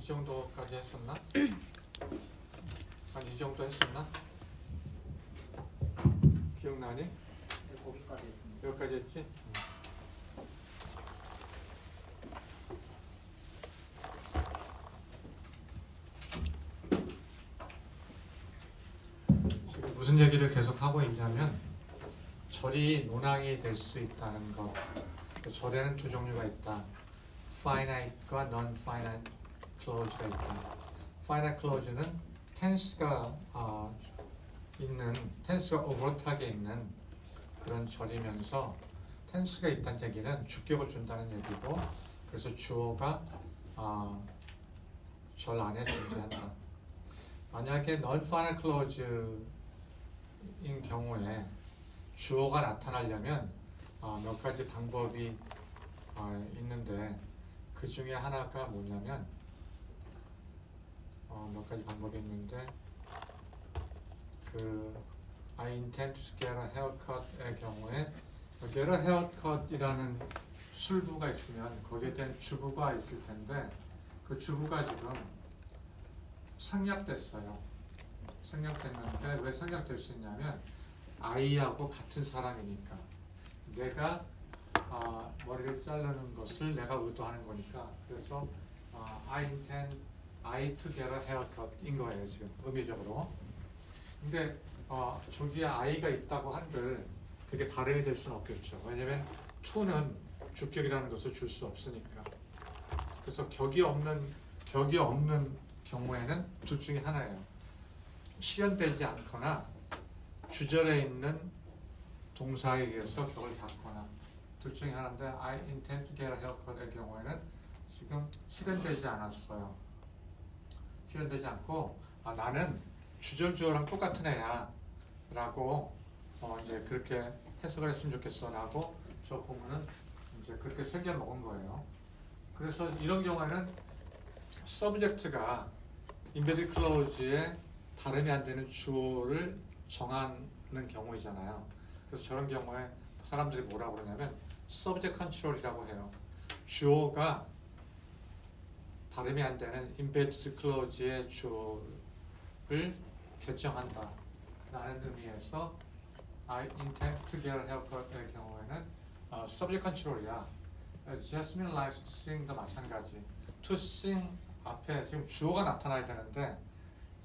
이 정도까지 했었나? 한 이 정도 했었나? 기억나니? 네, 거기까지 했습니다. 여기까지 했지? 지금 무슨 얘기를 계속 하고 있냐면 절이 논항이 될 수 있다는 것. 절에는 두 종류가 있다. finite과 non-finite clause가 있다. finite clause는 tense가 tense가 overt하게 있는 그런 절이면서 tense가 있다는 얘기는 주격을 준다는 얘기고, 그래서 주어가 절 안에 존재한다. 만약에 non-finite clause인 경우에 주어가 나타나려면 몇 가지 방법이 있는데, 그 중에 하나가 뭐냐면 몇 가지 방법이 있는데, I intend to get a haircut의 경우에 get a haircut이라는 술부가 있으면 거기에 대한 주부가 있을 텐데, 그 주부가 지금 생략됐어요. 생략됐는데 왜 생략될 수 있냐면 I하고 같은 사람이니까, 내가 머리를 자르는 것을 내가 의도하는 거니까. 그래서 I intend I to get a haircut인 거예요, 지금 의미적으로. 근데 저기에 I가 있다고 한들 그게 발음이 될 수는 없겠죠. 왜냐면 to는 주격이라는 것을 줄 수 없으니까. 그래서 격이 없는 경우에는 둘 중에 하나예요. 실현되지 않거나 주절에 있는 동사에 의해서 격을 받거나, 둘 중에 하나인데 I intend to get a haircut의 경우에는 지금 실현되지 않았어요. 실현되지 않고 나는 주절 주어랑 똑같은 애야 라고 이제 그렇게 해석을 했으면 좋겠어 라고 저 부분은 이제 그렇게 새겨 먹은 거예요. 그래서 이런 경우에는 subject가 embedded clause에 발음이 안 되는 주어를 정하는 경우이잖아요. 그래서 저런 경우에 사람들이 뭐라고 그러냐면 subject control이라고 해요. 주어가 발음이 안 되는 embedded clause의 주어를 결정한다 라는 의미에서 I intend to get a haircut의 경우에는 subject control이야. Jasmine likes to sing도 마찬가지. To sing 앞에 지금 주어가 나타나야 되는데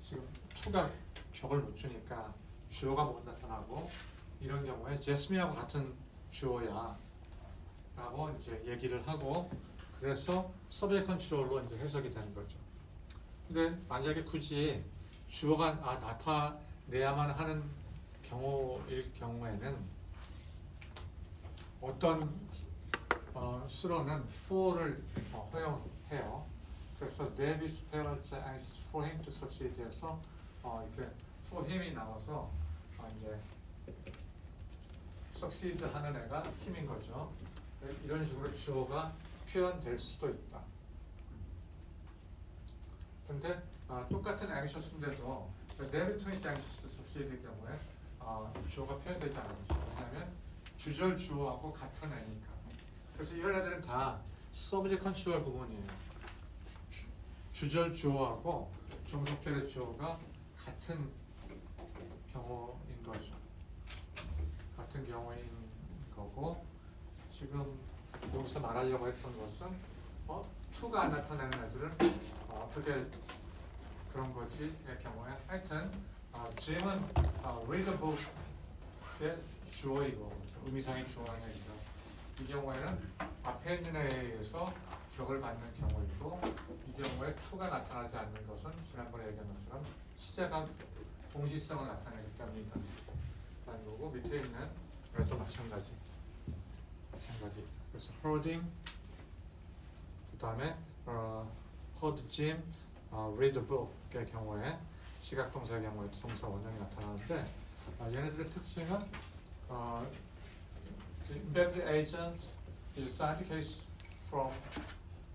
지금 to가 격을 못 주니까 주어가 못 나타나고, 이런 경우에 Jasmine하고 같은 주어야 라고 이제 얘기를 하고, 그래서 subject control로 이제 해석이 되는 거죠. 근데 만약에 굳이 주어가 나타내야만 하는 경우일 경우에는 어떤 수로는 for를 허용해요. 그래서 Dave is parents are anxious for him to succeed 해서 이렇게 for him이 나와서 이제 succeed 하는 애가 힘인 거죠. 이런 식으로 주어가 표현될 수도 있다. 근데 똑같은 anxious인데도 David is anxious to succeed의 경우에 주어가 표현되지 않는 거죠. 왜냐하면 주절 주어하고 같은 애니까. 그래서 이런 애들은 다 subject control 부분이에요. 주절 주어하고 종속절의 주어가 같은 경우인 거죠. 같은 경우인 거고, 지금 여기서 말하려고 했던 것은 to가 안 나타나는 애들은 어떻게 그런 거지의 경우에, 하여튼 Jim은 read a book의 주어이고 의미상의 주어라는 얘기죠. 이 경우에는 앞에 있는 애에 의해서 격을 받는 경우이고, 이 경우에 to가 나타나지 않는 것은 지난번에 얘기한 것처럼 시제가 동시성을 나타내기 때문이다 라는 거고, 밑에 있는 것도 마찬가지. 그래서 hearding, 그 다음에 heard Jim read the book의 경우에 시각동사의 경우에도 동사 원형이 나타나는데, 얘네들의 특징은 the embedded agent is assigned case from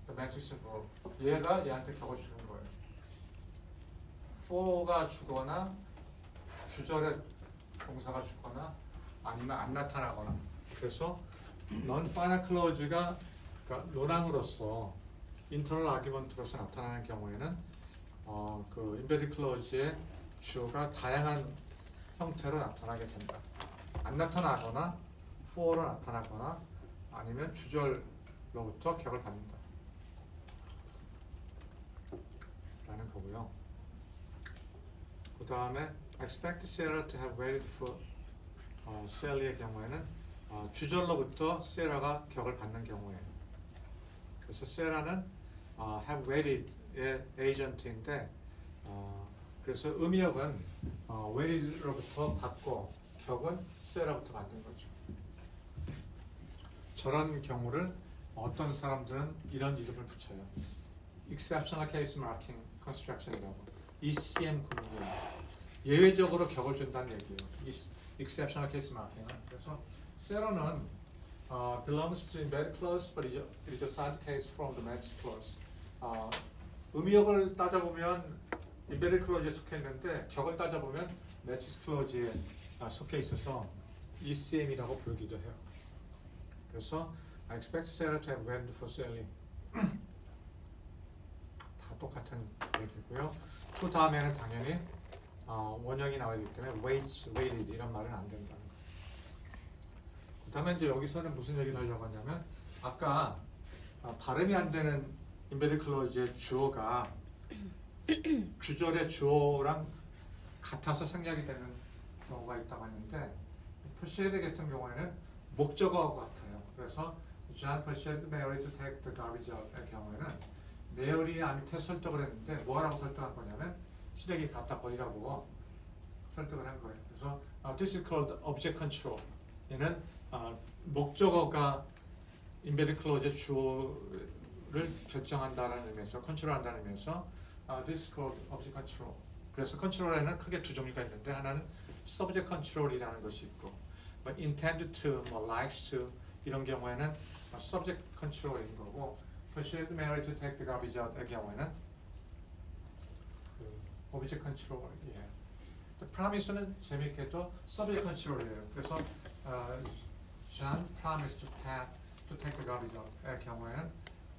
the matrix verb. 얘가 얘한테 격을 주는 거예요. for가 주거나 주절에 동사가 주거나 아니면 안 나타나거나. 그래서 non-final clause가 그러니까 논항으로서 인터널 아규먼트로서 나타나는 경우에는 그 인베리드 클로즈의 주어가 다양한 형태로 나타나게 된다. 안 나타나거나 for로 나타나거나 아니면 주절로부터 격을 받는다 라는 거고요. 그 다음에 expect Sarah to have waited for Sally의 경우에는 주절로부터 Sarah가 격을 받는 경우에, 그래서 Sarah는 have waited의 에이전트인데 그래서 음역은 waited로부터 받고 격은 Sarah부터 받는 거죠. 저런 경우를 어떤 사람들은 이런 이름을 붙여요. Exceptional Case Marking Construction이라고. ECM 구문이에요. 예외적으로 격을 준다는 얘기예요. Exceptional Case Marking은. 그래서 Sarah는 belongs to embedded clause, but it is a side case from the matched clause. 음역을 따져보면 embedded clause에 속해 있는데 격을 따져보면 matched clause에 속해 있어서 ECM이라고 부르기도 해요. 그래서 I expect Sarah to have waited for Sally. 다 똑같은 얘기고요. to 다음에는 당연히 원형이 나와야 되기 때문에 waited 이런 말은 안 된다는 거예요. 그 다음에 이제 여기서는 무슨 얘기를 하려고 하냐면 아까 발음이 안 되는 embedded clause의 주어가 주절의 주어랑 같아서 생략이 되는 경우가 있다고 했는데 persuade 같은 경우에는 목적어하고 같아요. 그래서 John persuaded Mary to take the garbage out의 경우에는 메어리 한테 설득을 했는데 뭐라고 설득한 거냐면 쓰레기 갖다 버리라고 설득을 한 거예요. 그래서 this is called object control. 얘는 목적어가 embedded clause의 주어를 결정한다는 의미에서 컨트롤한다는 의미에서 this is called object control. 그래서 컨트롤에는 크게 두 종류가 있는데 하나는 subject control이라는 것이 있고 뭐 intend to, 뭐 likes to 이런 경우에는 subject control인 거고 persuade Mary to take the garbage out의 경우에는 그 object control이에요. promise는 재미있게도 subject control이에요. 그래서 John promised Pat to take the garbage out의 경우에는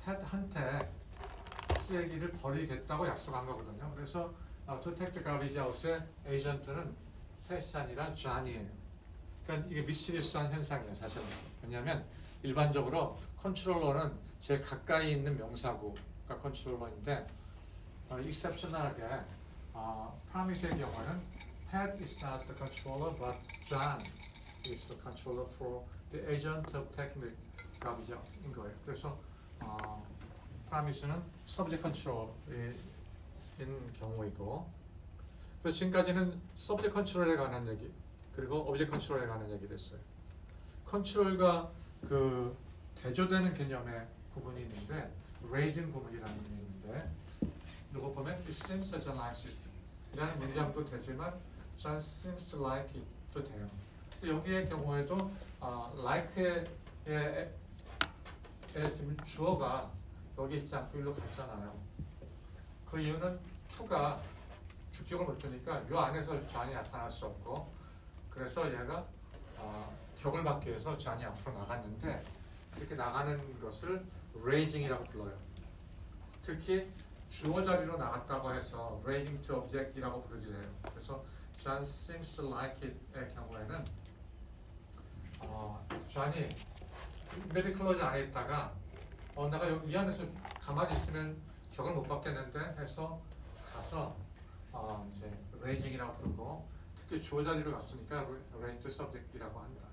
Pat한테 쓰레기를 버리겠다고 약속한 거거든요. 그래서 to take the garbage out의 에이전트는 Pat이 아니라 John이에요. 그러니까 이게 미스리스한 현상이에요, 사실은. 왜냐하면 일반적으로 컨트롤러는 제일 가까이 있는 명사구가 컨트롤러인데 exceptional하게 promise의 경우에는 Pat is not the controller, but John is the controller for the agent of taking the garbage out인 거예요. 그래서 promise는 subject control인 경우이고, 그래서 지금까지는 subject control에 관한 얘기 그리고 object control에 관한 얘기 됐어요. 컨트롤과 그 대조되는 개념의 구분이 있는데 raising 구문이라는 게 있는데 누구 보면 it seems that John likes it 이라는 문장도 되지만 John seems to like it도 돼요. 여기의 경우에도 like의 지금 주어가 여기 있지 않고 일로 갔잖아요. 그 이유는 to가 주격을 못 주니까 이 안에서 John이 나타날 수 없고 그래서 얘가 격을 받기 위해서 John이 앞으로 나갔는데 이렇게 나가는 것을 raising이라고 불러요. 특히 주어 자리로 나갔다고 해서 raising to object이라고 부르기도 해요. 그래서 John seems to like it의 경우에는 John이 embedded clause 안에 있다가 내가 여기 이 안에서 가만히 있으면 격을 못 받겠는데 해서 가서 이제 raising이라고 부르고 특히 주어 자리로 갔으니까 raise to subject이라고 한다.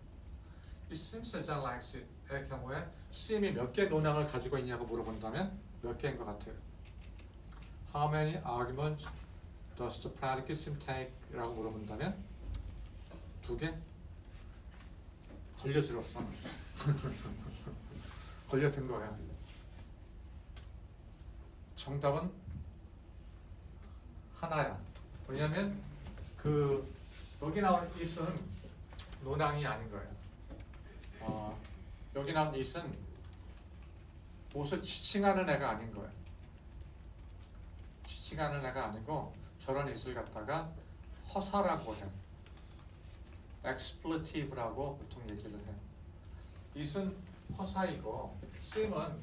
It seems that John likes it의 경우에 seem이 몇 개 논항을 가지고 있냐고 물어본다면 몇 개인 것 같아요? How many arguments does the predicate seem take? 라고 물어본다면 2개? 걸려들었어. 걸려든 거야. 정답은 하나야. 왜냐면 여기 나온 it은 논항이 아닌 거예요. 여기 나온 it은 옷을 지칭하는 애가 아닌 거예요. 지칭하는 애가 아니고 저런 it을 갖다가 허사라고 해요. expletive라고 보통 얘기를 해요. it은 허사이고 seem은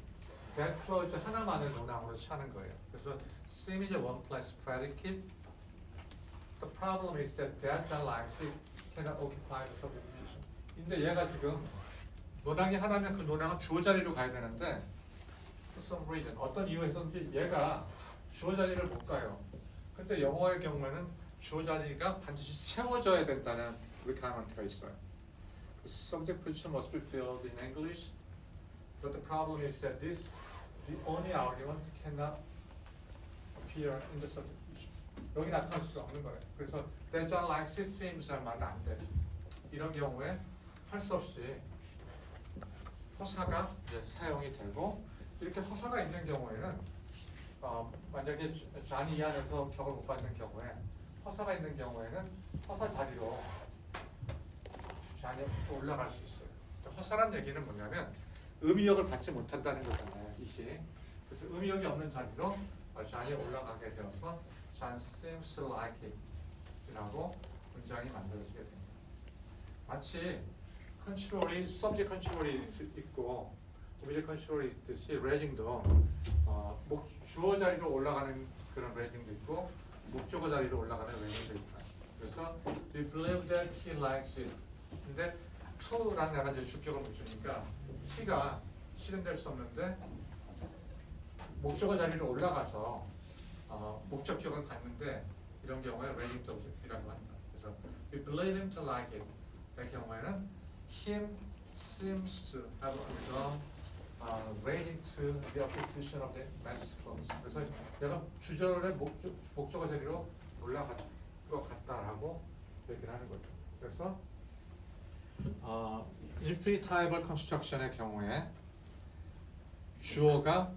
that clause 하나만을 논항으로 취하는 거예요. 그래서 sim is a one plus predicate. The problem is that likes it cannot occupy the subject position. 근데 얘가 지금 논항이 하나면 그 논항은 주어 자리로 가야 되는데 for some reason 어떤 이유에서인지 얘가 주어 자리를 못 가요. 근데 영어의 경우에는 주어 자리가 반드시 채워져야 된다는 requirement가 있어요. Subject position must be filled in English, but the problem is that the only argument cannot appear in the subject position. 여기 나타날 수 없는 거예요. 그래서 that John likes it seems 말은 안 돼. 이런 경우에 할 수 없이 허사가 이제 사용이 되고 이렇게 허사가 있는 경우에는 만약에 잔이 이 안에서 격을 못 받는 경우에 허사가 있는 경우에는 허사 자리로 잔이 올라갈 수 있어요. 허사란 얘기는 뭐냐면 의미역을 받지 못한다는 거잖아요. 이시. 그래서 의미역이 없는 자리로 잔이 올라가게 되어서 John seems like it 이라고 문장이 만들어지게 됩니다. 마치 컨트롤이 subject 컨트롤이 있고 오브젝트 컨트롤이 있듯이 레이징도 주어 자리로 올라가는 그런 레이징도 있고 목적어 자리로 올라가는 레이징도 있다. 그래서 we believe that he likes it. 근데 to라는 약간 이제 주격을 묻으니까 he가 실현될 수 없는데 목적어 자리로 올라가서 목적격을 갖는데 이런 경우에 레이징 object이라고 한다. 그래서 we believe him to like it. 그 경우에는 him seems to have undergone raising to the application of the matrix clause. 그래서 내가 주절의 목적어 자리로 올라갈 것 같다라고 얘기를 하는 거죠. 그래서 infinitival construction의 경우에 주어가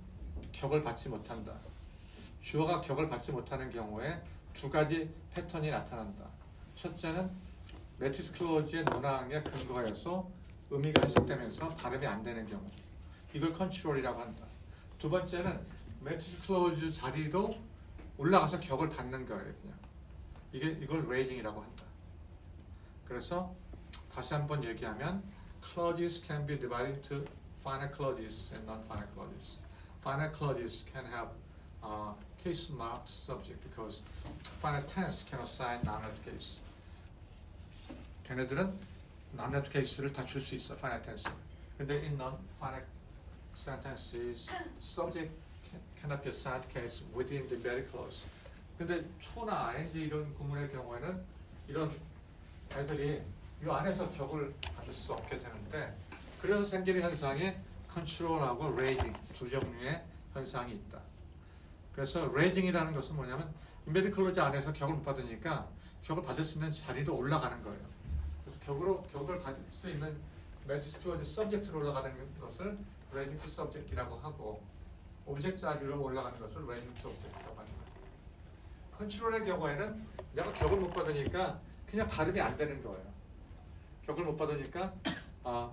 격을 받지 못한다. 주어가 격을 받지 못하는 경우에 두 가지 패턴이 나타난다. 첫째는 매트리스 클로즈의 논항에 근거해서 의미가 해석되면서 발음이 안 되는 경우. 이걸 컨트롤이라고 한다. 두 번째는 매트리스 클로즈 자리도 올라가서 격을 받는 거예요. 그냥. 이걸 레이징이라고 한다. 그래서 다시 한번 얘기하면 clauses can be divided into finite clauses and non-finite clauses. Finite clauses can have case-marked subject because finite tense can assign noun to case. 걔네들은 noun to case를 다 줄 수 있어, finite tense. 근데 in non-finite sentences, subject cannot be assigned case within the embedded clause. 근데 초나 ing 이런 구문의 경우에는 이런 애들이 이 안에서 격을 받을 수 없게 되는데 그래서 생기는 현상이 컨트롤하고 레이징 두 종류의 현상이 있다. 그래서 레이징이라는 것은 뭐냐면 embedded clause 안에서 격을 못 받으니까 격을 받을 수 있는 자리도 올라가는 거예요. 그래서 격을 받을 수 있는 매트리스 클로즈 서브젝트로 올라가는 것을 레이징 투 서브젝트라고 하고 오브젝트 자리로 올라가는 것을 레이징 투 오브젝트라고 하는 거예요. 컨트롤의 경우에는 내가 격을 못 받으니까 그냥 발음이 안 되는 거예요. 격을 못 받으니까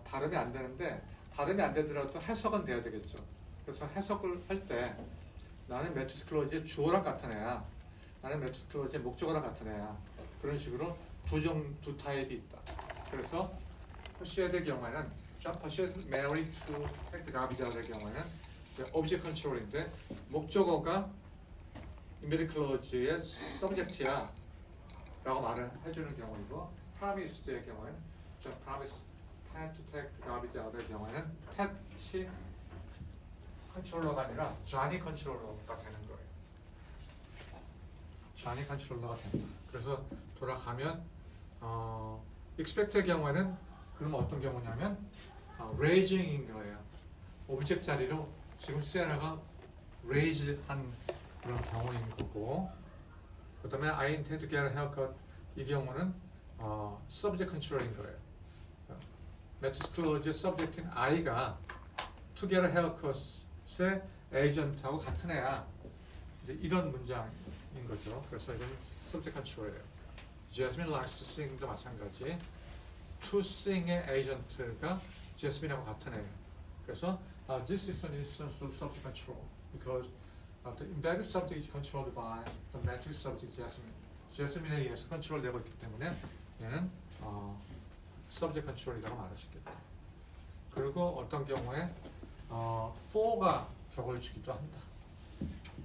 발음이 안 되는데 발음이 안 되더라도 해석은 돼야 되겠죠. 그래서 해석을 할 때 나는 매트리스 클로즈의 주어랑 같은 애야. 나는 매트리스 클로즈의 목적어랑 같은 애야. 그런 식으로 두 타입이 있다. 그래서 퍼시에드의 경우에는 John Persuaded Mary to take the garbage out의 경우에는 오브젝트 컨트롤인데 목적어가 embedded clause의 subject야 라고 말을 해주는 경우이고 promised의 경우에는 John promised Pat to take the garbage out의 경우에는 Pat이 컨트롤러가 아니라 John이 컨트롤러가 되는 거예요. John이 컨트롤러가 된다. 그래서 돌아가면 expect의 경우에는 그러면 어떤 경우냐면 raising인 거예요. 오브젝트 자리로 지금 시에라가 raise 한 그런 경우인 거고 그 다음에 I intend to get a haircut 이 경우는 subject control인 거예요. 매트리스 클로즈의 subject인 I가 to get a haircut의 agent하고 같은 애야. 이제 이런 문장인 거죠. 그래서 이건 subject control이에요. Jasmine likes to sing도 마찬가지. To sing의 agent가 Jasmine하고 같은 애예요. 그래서 this is an instance of subject control because the embedded subject is controlled by the matrix subject Jasmine. Jasmine에 의해서 컨트롤되고 있기 때문에 얘는 subject control이라고 말할 수 있겠다. 그리고 어떤 경우에 for가 격을 주기도 한다.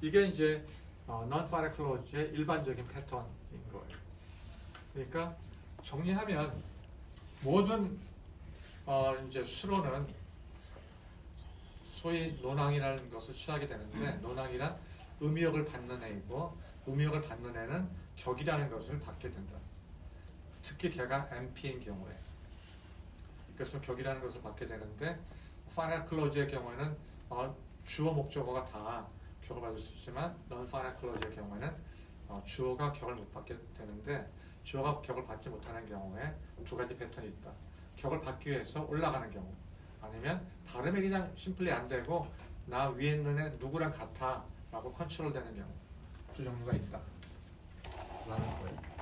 이게 이제 non-final clause의 일반적인 패턴인 거예요. 그러니까 정리하면 모든 이제 수로는 소위 논항이라는 것을 취하게 되는데 논항이란 의미역을 받는 애이고 의미역을 받는 애는 격이라는 것을 받게 된다. 특히 걔가 NP인 경우에. 그래서 격이라는 것을 받게 되는데 final clause의 경우에는 주어 목적어가 다 격을 받을 수 있지만 non-final clause의 경우에는 주어가 격을 못 받게 되는데 주어가 격을 받지 못하는 경우에 두 가지 패턴이 있다. 격을 받기 위해서 올라가는 경우 아니면 발음이 그냥 심플리 안 되고 나 위에 있는 애 누구랑 같아 라고 컨트롤 되는 경우 두 종류가 있다 라는 거예요.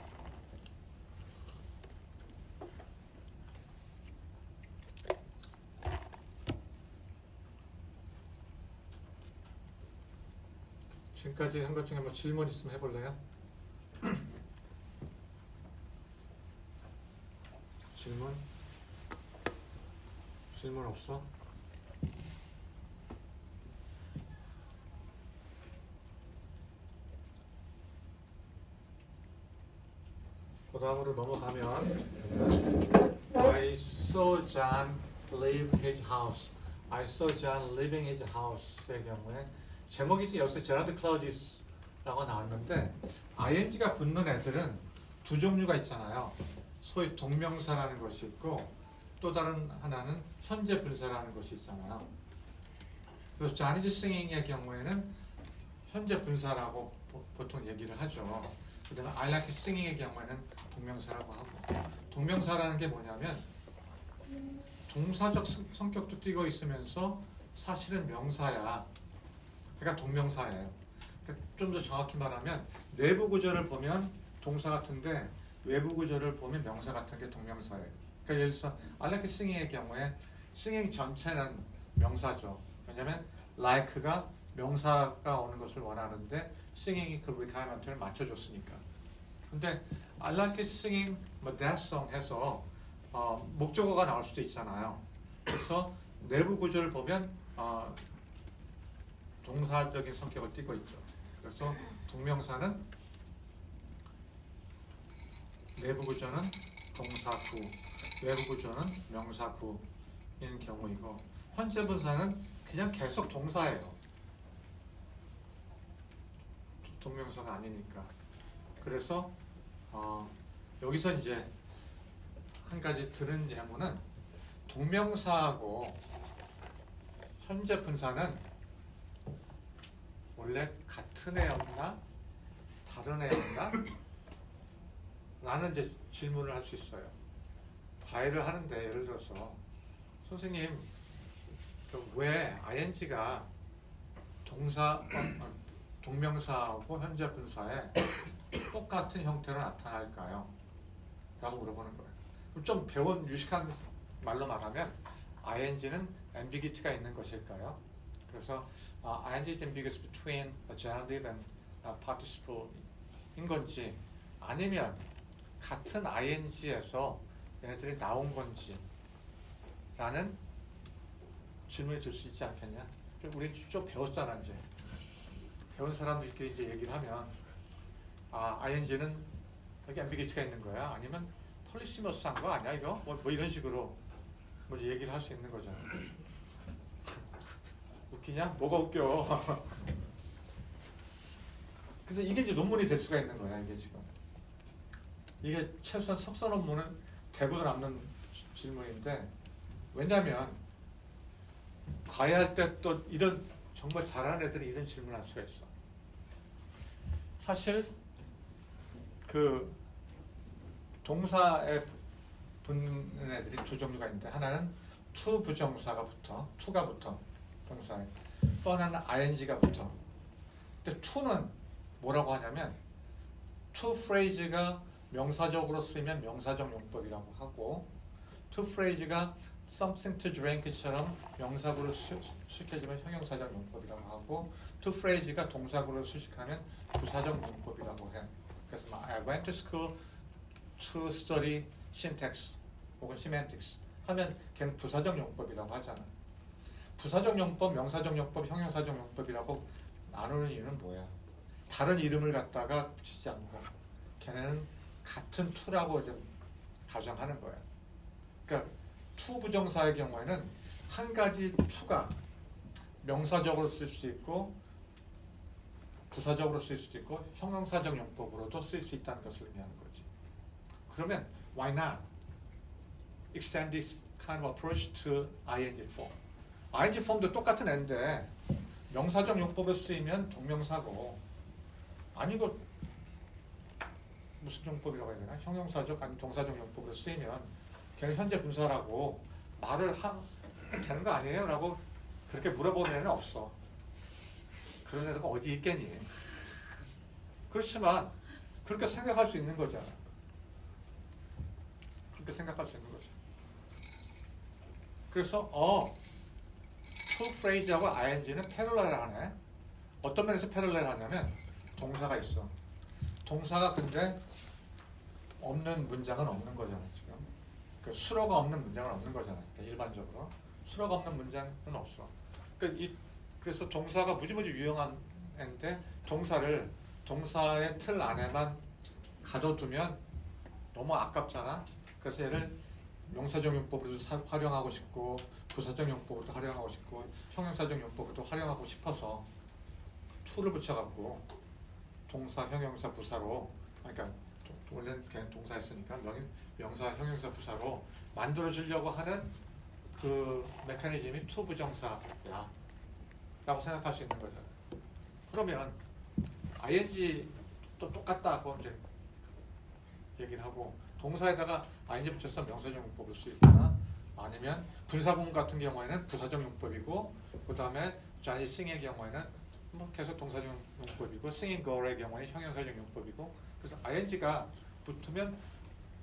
지금까지 한 것 중에 뭐 질문 있으면 해볼래요? 질문? 질문 없어? 그 다음으로 넘어가면 I saw John leave his house. I saw John leaving his house의 경우에 제목이 이제 여기서 제라드 클라우디스라고 나왔는데 ing가 붙는 애들은 두 종류가 있잖아요. 소위 동명사라는 것이 있고 또 다른 하나는 현재 분사라는 것이 있잖아요. 그래서 John is singing의 경우에는 현재 분사라고 보통 얘기를 하죠. 그다음에 I like singing의 경우에는 동명사라고 하고 동명사라는 게 뭐냐면 동사적 성격도 띠고 있으면서 사실은 명사야. 그러니까 동명사예요. 그러니까 좀 더 정확히 말하면 내부 구조를 보면 동사 같은데 외부 구조를 보면 명사 같은 게 동명사예요. 그러니까 예를 들어서 I like singing의 경우에 singing 전체는 명사죠. 왜냐하면 like가 명사가 오는 것을 원하는데 singing이 그 requirement를 맞춰줬으니까. 근데 I like singing 뭐 that song 해서 목적어가 나올 수도 있잖아요. 그래서 내부 구조를 보면 동사적인 성격을 띠고 있죠. 그래서 동명사는 내부 구조는 동사구, 외부 구조는 명사구인 경우이고 현재 분사는 그냥 계속 동사예요. 동명사가 아니니까. 그래서 여기서 이제 한 가지 들은 예문은 동명사하고 현재 분사는 원래 같은 애였나? 다른 애였나? 라는 이제 질문을 할 수 있어요. 과외를 하는데 예를 들어서 선생님 왜 ing가 동명사하고 현재 분사에 똑같은 형태로 나타날까요? 라고 물어보는 거예요. 좀 배운 유식한 말로 말하면 ing는 ambiguity가 있는 것일까요? 그래서 ing is ambiguous between a genitive and a participle인 건지 아니면 같은 ing에서 얘네들이 나온 건지 라는 질문이 들 수 있지 않겠냐? 우리 좀 배웠잖아 이제. 배운 사람들끼리 이제 얘기를 하면 ing는 여기 ambiguity가 있는 거야? 아니면 폴리시머스한 거 아니야 이거? 뭐 이런 식으로 뭐 얘기를 할 수 있는 거잖아. 웃기냐? 뭐가 웃겨? 그래서 이게 이제 논문이 될 수가 있는 거야 이게 지금. 이게 최소한 석사 논문은 대부분 남는 질문인데 왜냐하면 과외할 때 또 이런 정말 잘하는 애들이 이런 질문을 할 수가 있어. 사실 그 동사에 붙는 애들이 두 종류가 있는데 하나는 to 부정사가 붙어, to가 붙어 동사에 또 하나는 ing가 붙어. 근데 to는 뭐라고 하냐면 to phrase가 명사적으로 쓰이면 명사적 용법이라고 하고 to phrase가 something to drink처럼 명사구로 수식해지면 형용사적 용법이라고 하고 to phrase가 동사구로 수식하면 부사적 용법이라고 해. 그래서 I went to school to study syntax 혹은 semantics 하면 걔는 부사적 용법이라고 하잖아. 부사적 용법, 명사적 용법, 형용사적 용법이라고 나누는 이유는 뭐야? 다른 이름을 갖다가 붙이지 않고 걔네는 같은 to라고 좀 가정하는 거야. 그러니까 to 부정사의 경우에는 한 가지 to가 명사적으로 쓸 수 있고 부사적으로 쓸 수도 있고 형용사적 용법으로도 쓸 수 있다는 것을 의미하는 거지. 그러면 why not extend this kind of approach to ing form? ing form도 똑같은 애인데 명사적 용법에 쓰이면 동명사고 아니고 무슨 용법이라고 해야 되나? 형용사적 아니 동사적 용법으로 쓰이면 걔는 현재 분사라고 말을 되는 거 아니에요? 라고 그렇게 물어보는 애는 없어. 그런 애가 어디 있겠니? 그렇지만 그렇게 생각할 수 있는 거잖아. 그렇게 생각할 수 있는 거죠. 그래서 to phrase하고 ing는 패럴렐하네. 어떤 면에서 패럴렐하냐면 동사가 있어. 동사가 근데 없는 문장은 없는 거잖아 지금. 그 수로가 없는 문장은 없는 거잖아. 그러니까 일반적으로 수로가 없는 문장은 없어. 그래서 동사가 무지무지 유용한 애인데 동사의 틀 안에만 가둬두면 너무 아깝잖아. 그래서 얘를 명사적 용법으로도 활용하고 싶고 부사적 용법으로도 활용하고 싶고 형용사적 용법으로도 활용하고 싶어서 to를 붙여갖고 동사, 형용사, 부사로 그러니까 원래는 그냥 동사였으니까 명사, 형용사, 부사로 만들어주려고 하는 그 메커니즘이 to 부정사야 라고 생각할 수 있는 거잖아요. 그러면 ing 또 똑같다고 이제 얘기를 하고 동사에다가 ing 붙여서 명사적 용법을 쓸 수 있거나 아니면 분사구문 같은 경우에는 부사적 용법이고 그 다음에 Johnny Sing의 경우에는 뭐 계속 동사적 용법이고 Singing Girl의 경우에는 형용사적 용법이고 그래서 ing가 붙으면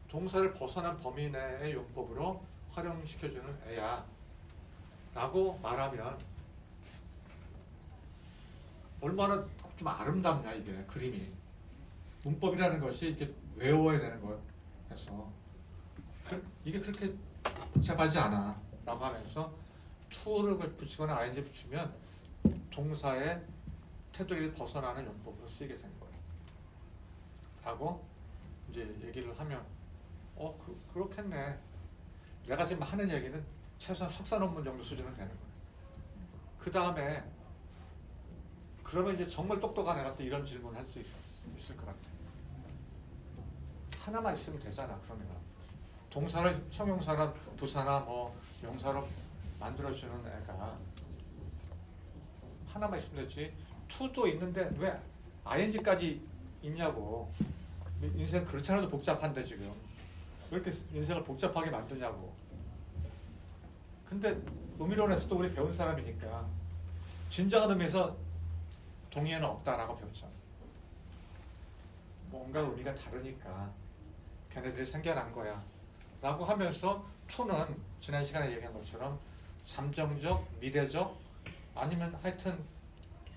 동사를 벗어난 범위 내의 용법으로 활용시켜주는 애야 라고 말하면 얼마나 좀 아름답냐 이게 그림이. 문법이라는 것이 이렇게 외워야 되는 거여서 이게 그렇게 복잡하지 않아 라고 하면서 to를 붙이거나 ing 붙이면 동사의 테두리를 벗어나는 용법으로 쓰이게 된 거예요 라고 이제 얘기를 하면 그렇겠네. 내가 지금 하는 얘기는 최소한 석사 논문 정도 수준은 되는 거예요. 그 다음에 그러면 이제 정말 똑똑한 애가 또 이런 질문을 할 수 있을 것 같아. 하나만 있으면 되잖아. 그러면 동사를 형용사나 부사나 뭐 명사로 만들어주는 애가 하나만 있으면 되지. to도 있는데 왜 ing까지 있냐고. 인생 그렇지 않아도 복잡한데 지금 왜 이렇게 인생을 복잡하게 만드냐고. 근데 의미론에서도 우리 배운 사람이니까 진정한 의미에서 동의어는 없다라고 배웠잖아. 뭔가 의미가 다르니까 걔네들이 생겨난 거야 라고 하면서 to는 지난 시간에 얘기한 것처럼 잠정적, 미래적 아니면 하여튼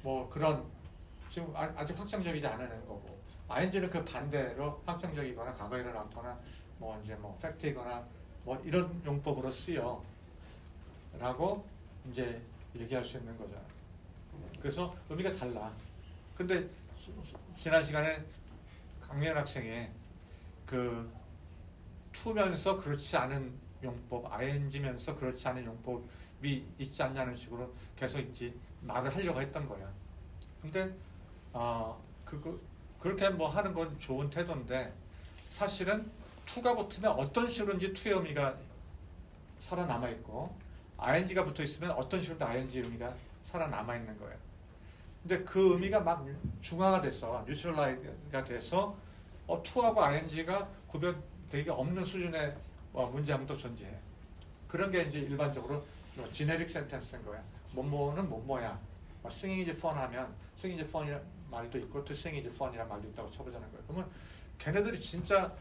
뭐 그런 지금 아직 확정적이지 않은 거고 ing는 그 반대로 확정적이거나 과거에 일어났거나 뭐 이제 뭐 팩트이거나 뭐 이런 용법으로 쓰여 라고 이제 얘기할 수 있는 거잖아. 그래서 의미가 달라. 근데 지난 시간에 강미연 학생이 그 to면서 그렇지 않은 용법, ing면서 그렇지 않은 용법이 있지 않냐는 식으로 계속 있지 말을 하려고 했던 거야. 근데 그렇게 뭐 하는 건 좋은 태도인데 사실은 to가 붙으면 어떤 식으로인지 to의 의미가 살아남아 있고 ing가 붙어 있으면 어떤 식으로든 ing 의미가 살아남아 있는 거예요. 근데 그 의미가 막 중화가 돼서 뉴트럴라이즈가 돼서 to하고 ing가 구별되기 없는 수준의 문장도 존재해. 그런 게 이제 일반적으로 지네릭 센텐스인 거야. 뭐뭐는 뭐뭐야. singing is fun 하면 singing is fun이라는 말도 있고 to sing is fun이라는 말도 있다고 쳐보자는 거예요. 그러면 걔네들이 진짜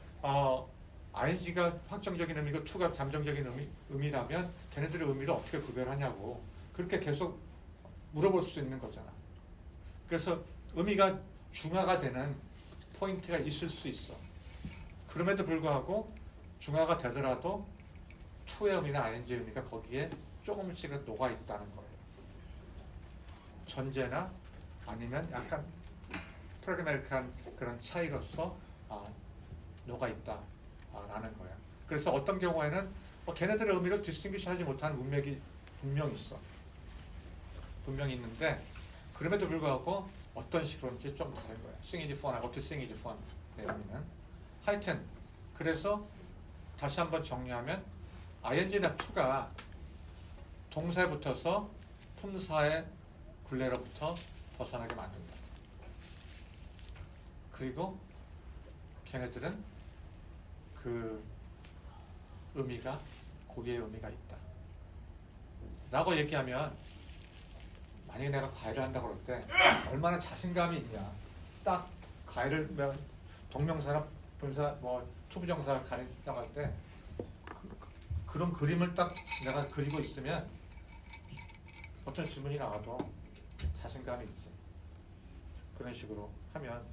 ing가 확정적인 의미고 to가 잠정적인 의미라면 걔네들의 의미를 어떻게 구별하냐고 그렇게 계속 물어볼 수 있는 거잖아. 그래서 의미가 중화가 되는 포인트가 있을 수 있어. 그럼에도 불구하고 중화가 되더라도 to의 의미나 ing 의미가 거기에 조금씩은 녹아 있다는 거예요. 전제나 아니면 약간 프라그마틱한 그런 차이로서 녹아 있다라는 거야. 그래서 어떤 경우에는 걔네들의 의미를 디스팅귀시하지 못하는 문맥이 분명히 있어. 분명히 있는데 그럼에도 불구하고 어떤 식으로인지 좀 다른 거야. sing is fun하고 to sing is fun 의미는. 하여튼 그래서 다시 한번 정리하면 ing나 to가 동사에 붙어서 품사의 굴레로부터 벗어나게 만든다. 그리고 걔네들은 그 의미가 고기의 의미가 있다 라고 얘기하면 만약에 내가 과외를 한다고 그럴 때 얼마나 자신감이 있냐. 딱 과외를 동명사나 분사 투부정사를 가리려고 할 때 그런 그림을 딱 내가 그리고 있으면 어떤 질문이 나와도 자신감이 있지. 그런 식으로 하면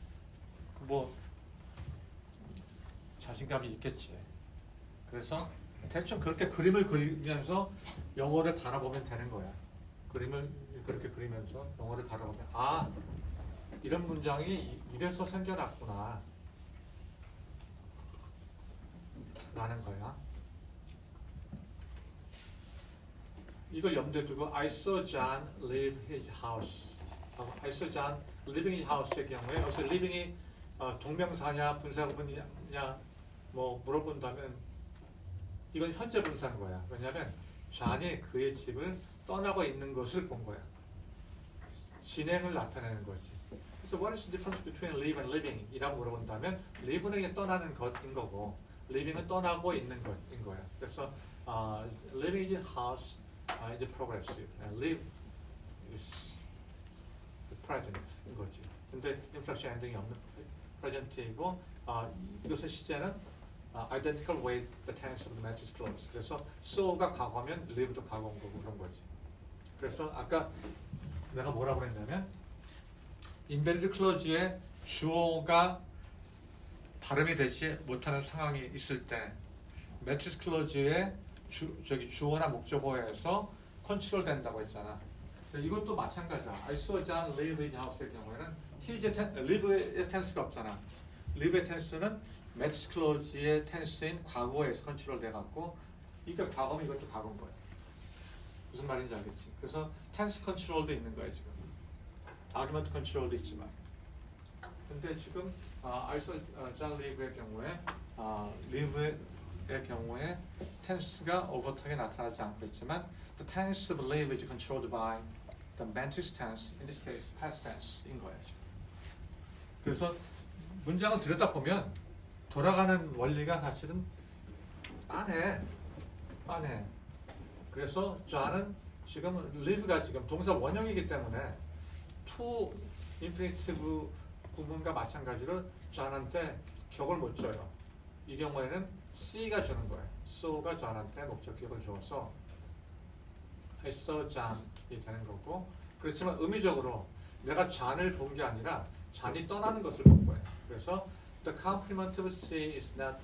자신감이 있겠지. 그래서 대충 그렇게 그림을 그리면서 영어를 바라보면 되는 거야. 그림을 그렇게 그리면서 영어를 바라보면 이런 문장이 이래서 생겨났구나 라는 거야. 이걸 염두에 두고 I saw John leave his house. I saw John leaving his house의 경우에 여기서 leaving이 동명사냐 분사구문이냐 물어본다면 이건 현재 분사인 거야. 왜냐하면 존이 그의 집을 떠나고 있는 것을 본 거야. 진행을 나타내는 거지. 그래서 what is the difference between leave and living? 이라고 물어본다면 leave는 떠나는 것인 거고 living은 떠나고 있는 것인 거야. 그래서 living in house is progressive and live is present인 거지. 근데 inflection ending이 없는 present이고 이것의 시제는 identical with the tense of the matrix clause. 그래서 so가 과거면 live도 과거인 거고 그런 거지. 그래서 아까 내가 뭐라고 그랬냐면 embedded clause의 주어가 발음이 되지 못하는 상황이 있을 때 matrix clause의 주어나 목적어에서 컨트롤 된다고 했잖아. 이것도 마찬가지야. I saw John leave his house의 경우에는 live의 tense가 없잖아. live의 tense는 matrix clause의 tense인 과거에서 컨트롤 돼갖고 이거 과거면 이것도 과거인 거야. 무슨 말인지 알겠지? 그래서 tense control도 있는 거야 지금. argument control도 있지만. 근데 지금 I saw John leave의 경우에 leave의 경우에 tense가 overt하게 나타나지 않고 있지만 the tense of leave is controlled by the matrix tense, in this case past tense인 거야 지금. 그래서 문장을 들여다보면 돌아가는 원리가 사실은 빤해. 그래서 John은 지금 live가 지금 동사 원형이기 때문에 to infinitive 구문과 마찬가지로 John한테 격을 못 줘요. 이 경우에는 C가 주는 거예요. so가 John한테 목적격을 줘서 I saw John이 되는 거고, 그렇지만 의미적으로 내가 John을 본 게 아니라 John이 떠나는 것을 본 거예요. 그래서 the complement of C is not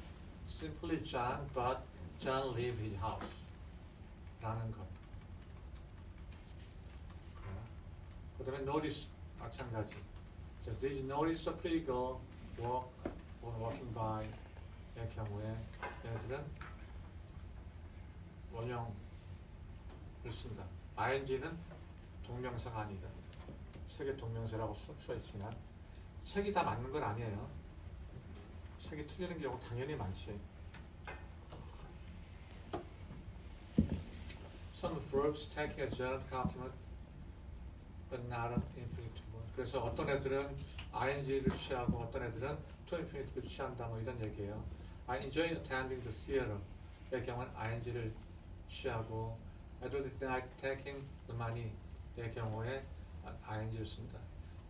simply John, but John leave his house 라는 것. 그 다음에 notice 마찬가지. So, did you notice a pretty girl walk or walking by? 의 경우에 얘네들은 원형을 쓴다. ing는 동명사가 아니다. 책에 동명사라고 써있지만 책이 다 맞는 건 아니에요. 책이 틀리는 경우 당연히 많지. Some verbs taking a gerund complement but not an infinitive. 그래서 어떤 애들은 ing를 취하고 어떤 애들은 to infinitive 취한다 이런 얘기예요. I enjoy attending the theater의 경우는 ing를 취하고 I don't like taking the money의 경우에 ing를 쓴다.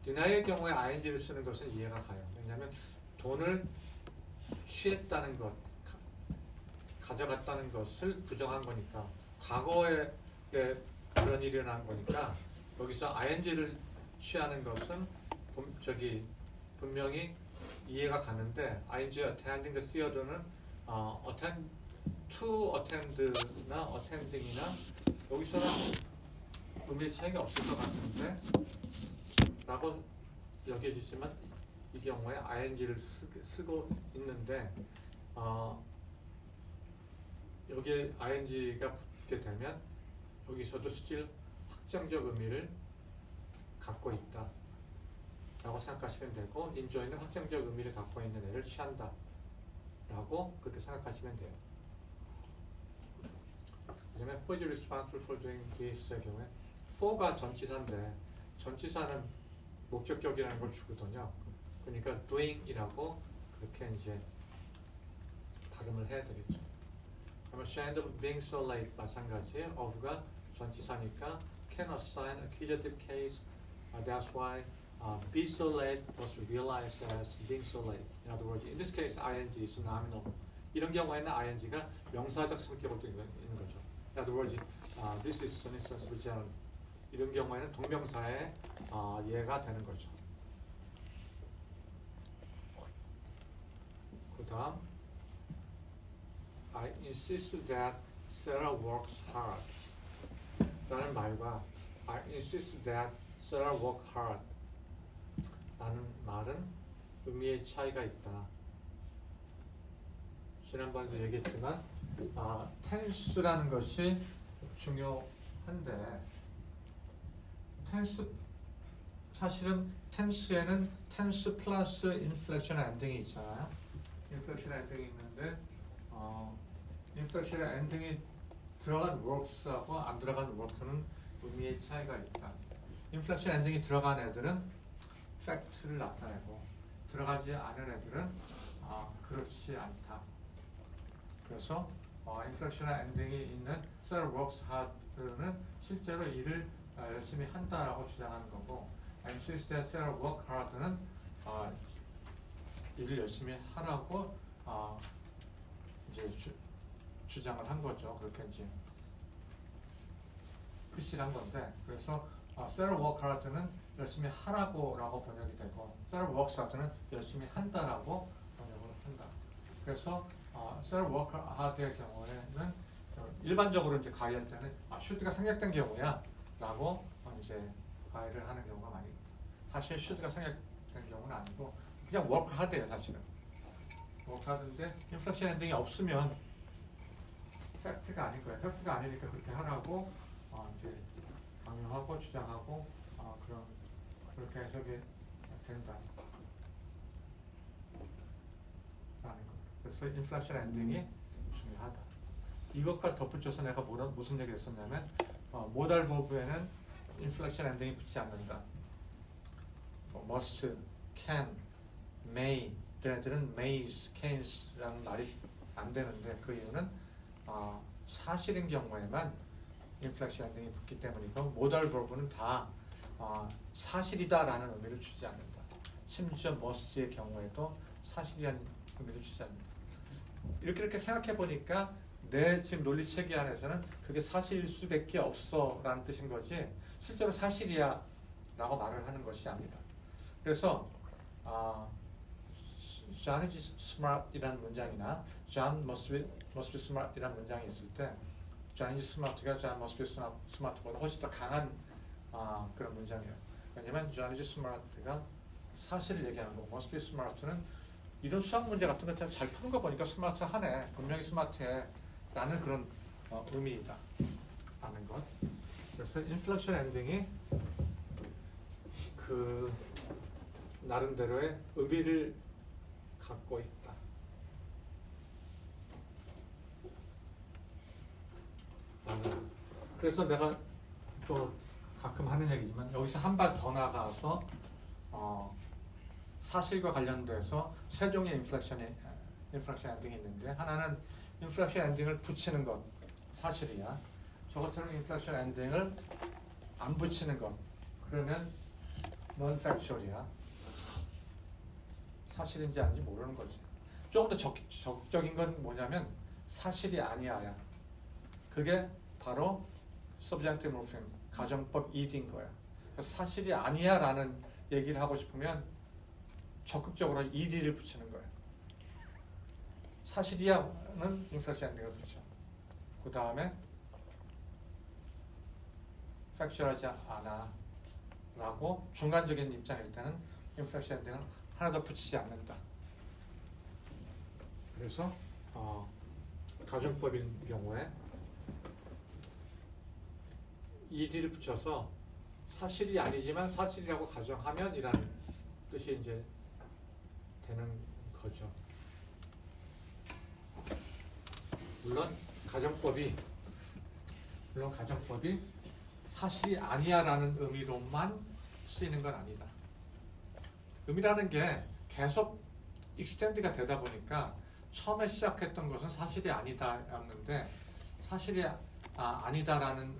deny의 경우에 ing를 쓰는 것은 이해가 가요. 왜냐하면 돈을 취했다는 것, 가져갔다는 것을 부정한 거니까, 과거에 그런 일이 일어난 거니까 여기서 ing를 취하는 것은 분명히 이해가 가는데 ing attending the theater는 to attend나 attending이나 여기서는 의미 차이가 없을 것 같은데 라고 여겨지지만 이 경우에 ing를 쓰고 있는데 여기에 ing가 붙게 되면 여기서도 still 확정적 의미를 갖고 있다 라고 생각하시면 되고 enjoy는 확정적 의미를 갖고 있는 애를 취한다 라고 그렇게 생각하시면 돼요. 그 다음에 who is responsible for doing this의 경우에 for가 전치사인데 전치사는 목적격이라는 걸 주거든요. 그러니까 doing이라고 그렇게 이제 발음을 해야 되겠죠. 그러면 ashamed of being so late 마찬가지 of가 전치사니까 can assign accusative case. That's why be so late was realized as being so late. In other words, in this case, ing is nominal. 이런 경우에는 ing가 명사적 성격으로 있는 거죠. In other words, this is an instance which 이런 경우에는 동명사의 예가 되는 거죠. 그 다음 I insist that Sarah works hard 라는 말과 I insist that Sarah work hard 라는 말은 의미의 차이가 있다. 지난번에도 얘기했지만 tense라는 것이 중요한데 tense 사실은 tense에는 tense 플러스 inflection ending이 있잖아요. inflection ending이 있는데 inflection ending이 들어간 works하고 안 들어간 work는 의미의 차이가 있다. inflection ending이 들어간 애들은 fact를 나타내고 들어가지 않은 애들은 그렇지 않다. 그래서 inflection ending이 있는 Sarah works hard는 실제로 일을 열심히 한다라고 주장하는 거고 insist that Sarah work hard는 일을 열심히 하라고 이제 주장을 한 거죠. 그렇게 이제 푸시를 한 건데 그래서 Sarah work hard는 열심히 하라고라고 번역이 되고 Sarah works hard는 열심히 한다라고 번역을 한다. 그래서 Sarah work hard의 경우에는 일반적으로 이제 가의할 때는 should가 생략된 경우야라고 이제 가의를 하는 경우가 많이 있다. 사실 should가 생략된 경우는 아니고 그냥 work hard예요 사실은. work hard인데 inflection ending이 없으면 팩트가 아닐 거예요. 팩트가 아니니까 그렇게 하라고 이제 강요하고 주장하고 그렇게 해석이 된다. 라는 거. 그래서 inflection ending이 중요하다. 이것과 덧붙여서 내가 무슨 얘기를 했었냐면 modal verb에는 inflection ending이 붙지 않는다. must, can, may 이런 애들은 mays, cans라는 말이 안 되는데 그 이유는 사실인 경우에만 inflection ending이 붙기 때문이고 modal verb는 다 사실이다라는 의미를 주지 않는다. 심지어 must의 경우에도 사실이라는 의미를 주지 않는다. 이렇게 생각해 보니까 내 지금 논리 체계 안에서는 그게 사실일 수밖에 없어라는 뜻인 거지 실제로 사실이야라고 말을 하는 것이 아니다. 그래서 John is smart이라는 문장이나 John must be smart이라는 문장이 있을 때 John is smart가 John must be smart보다 훨씬 더 강한 그런 문장이에요. 왜냐면 John is smart가 사실을 얘기하는 거고 must be smart는 이런 수학 문제 같은 것들 잘 푸는 거 보니까 스마트하네, 분명히 스마트해 라는 그런 의미이다 라는 것. 그래서 inflection ending이 그 나름대로의 의미를 갖고 있다. 그래서 내가 또 가끔 하는 얘기지만 여기서 한 발 더 나가서 사실과 관련돼서 세 종의 inflection ending이 있는데 하나는 inflection ending을 붙이는 것 사실이야. 저것처럼 inflection ending을 안 붙이는 것 그러면 non-factual이야. 사실인지 아닌지 모르는 거지. 조금 더 적극적인 건 뭐냐면 사실이 아니야야. 그게 바로 subjunctive morpheme 가정법 2D인 거야. 그래서 사실이 아니야라는 얘기를 하고 싶으면 적극적으로 ED를 붙이는 거예요. 사실이야는 inflection ending을 붙여. 그 다음에 팩츄얼하지 않아 라고 중간적인 입장일 때는 인플렉션 엔딩은 하나도 붙이지 않는다. 그래서 가정법인 경우에 ed를 붙여서 사실이 아니지만 사실이라고 가정하면 이라는 뜻이 이제 되는 거죠. 물론 가정법이 사실이 아니야라는 의미로만 쓰이는 건 아니다. 의미라는 게 계속 익스텐드가 되다 보니까 처음에 시작했던 것은 사실이 아니다였는데 사실이 아니다라는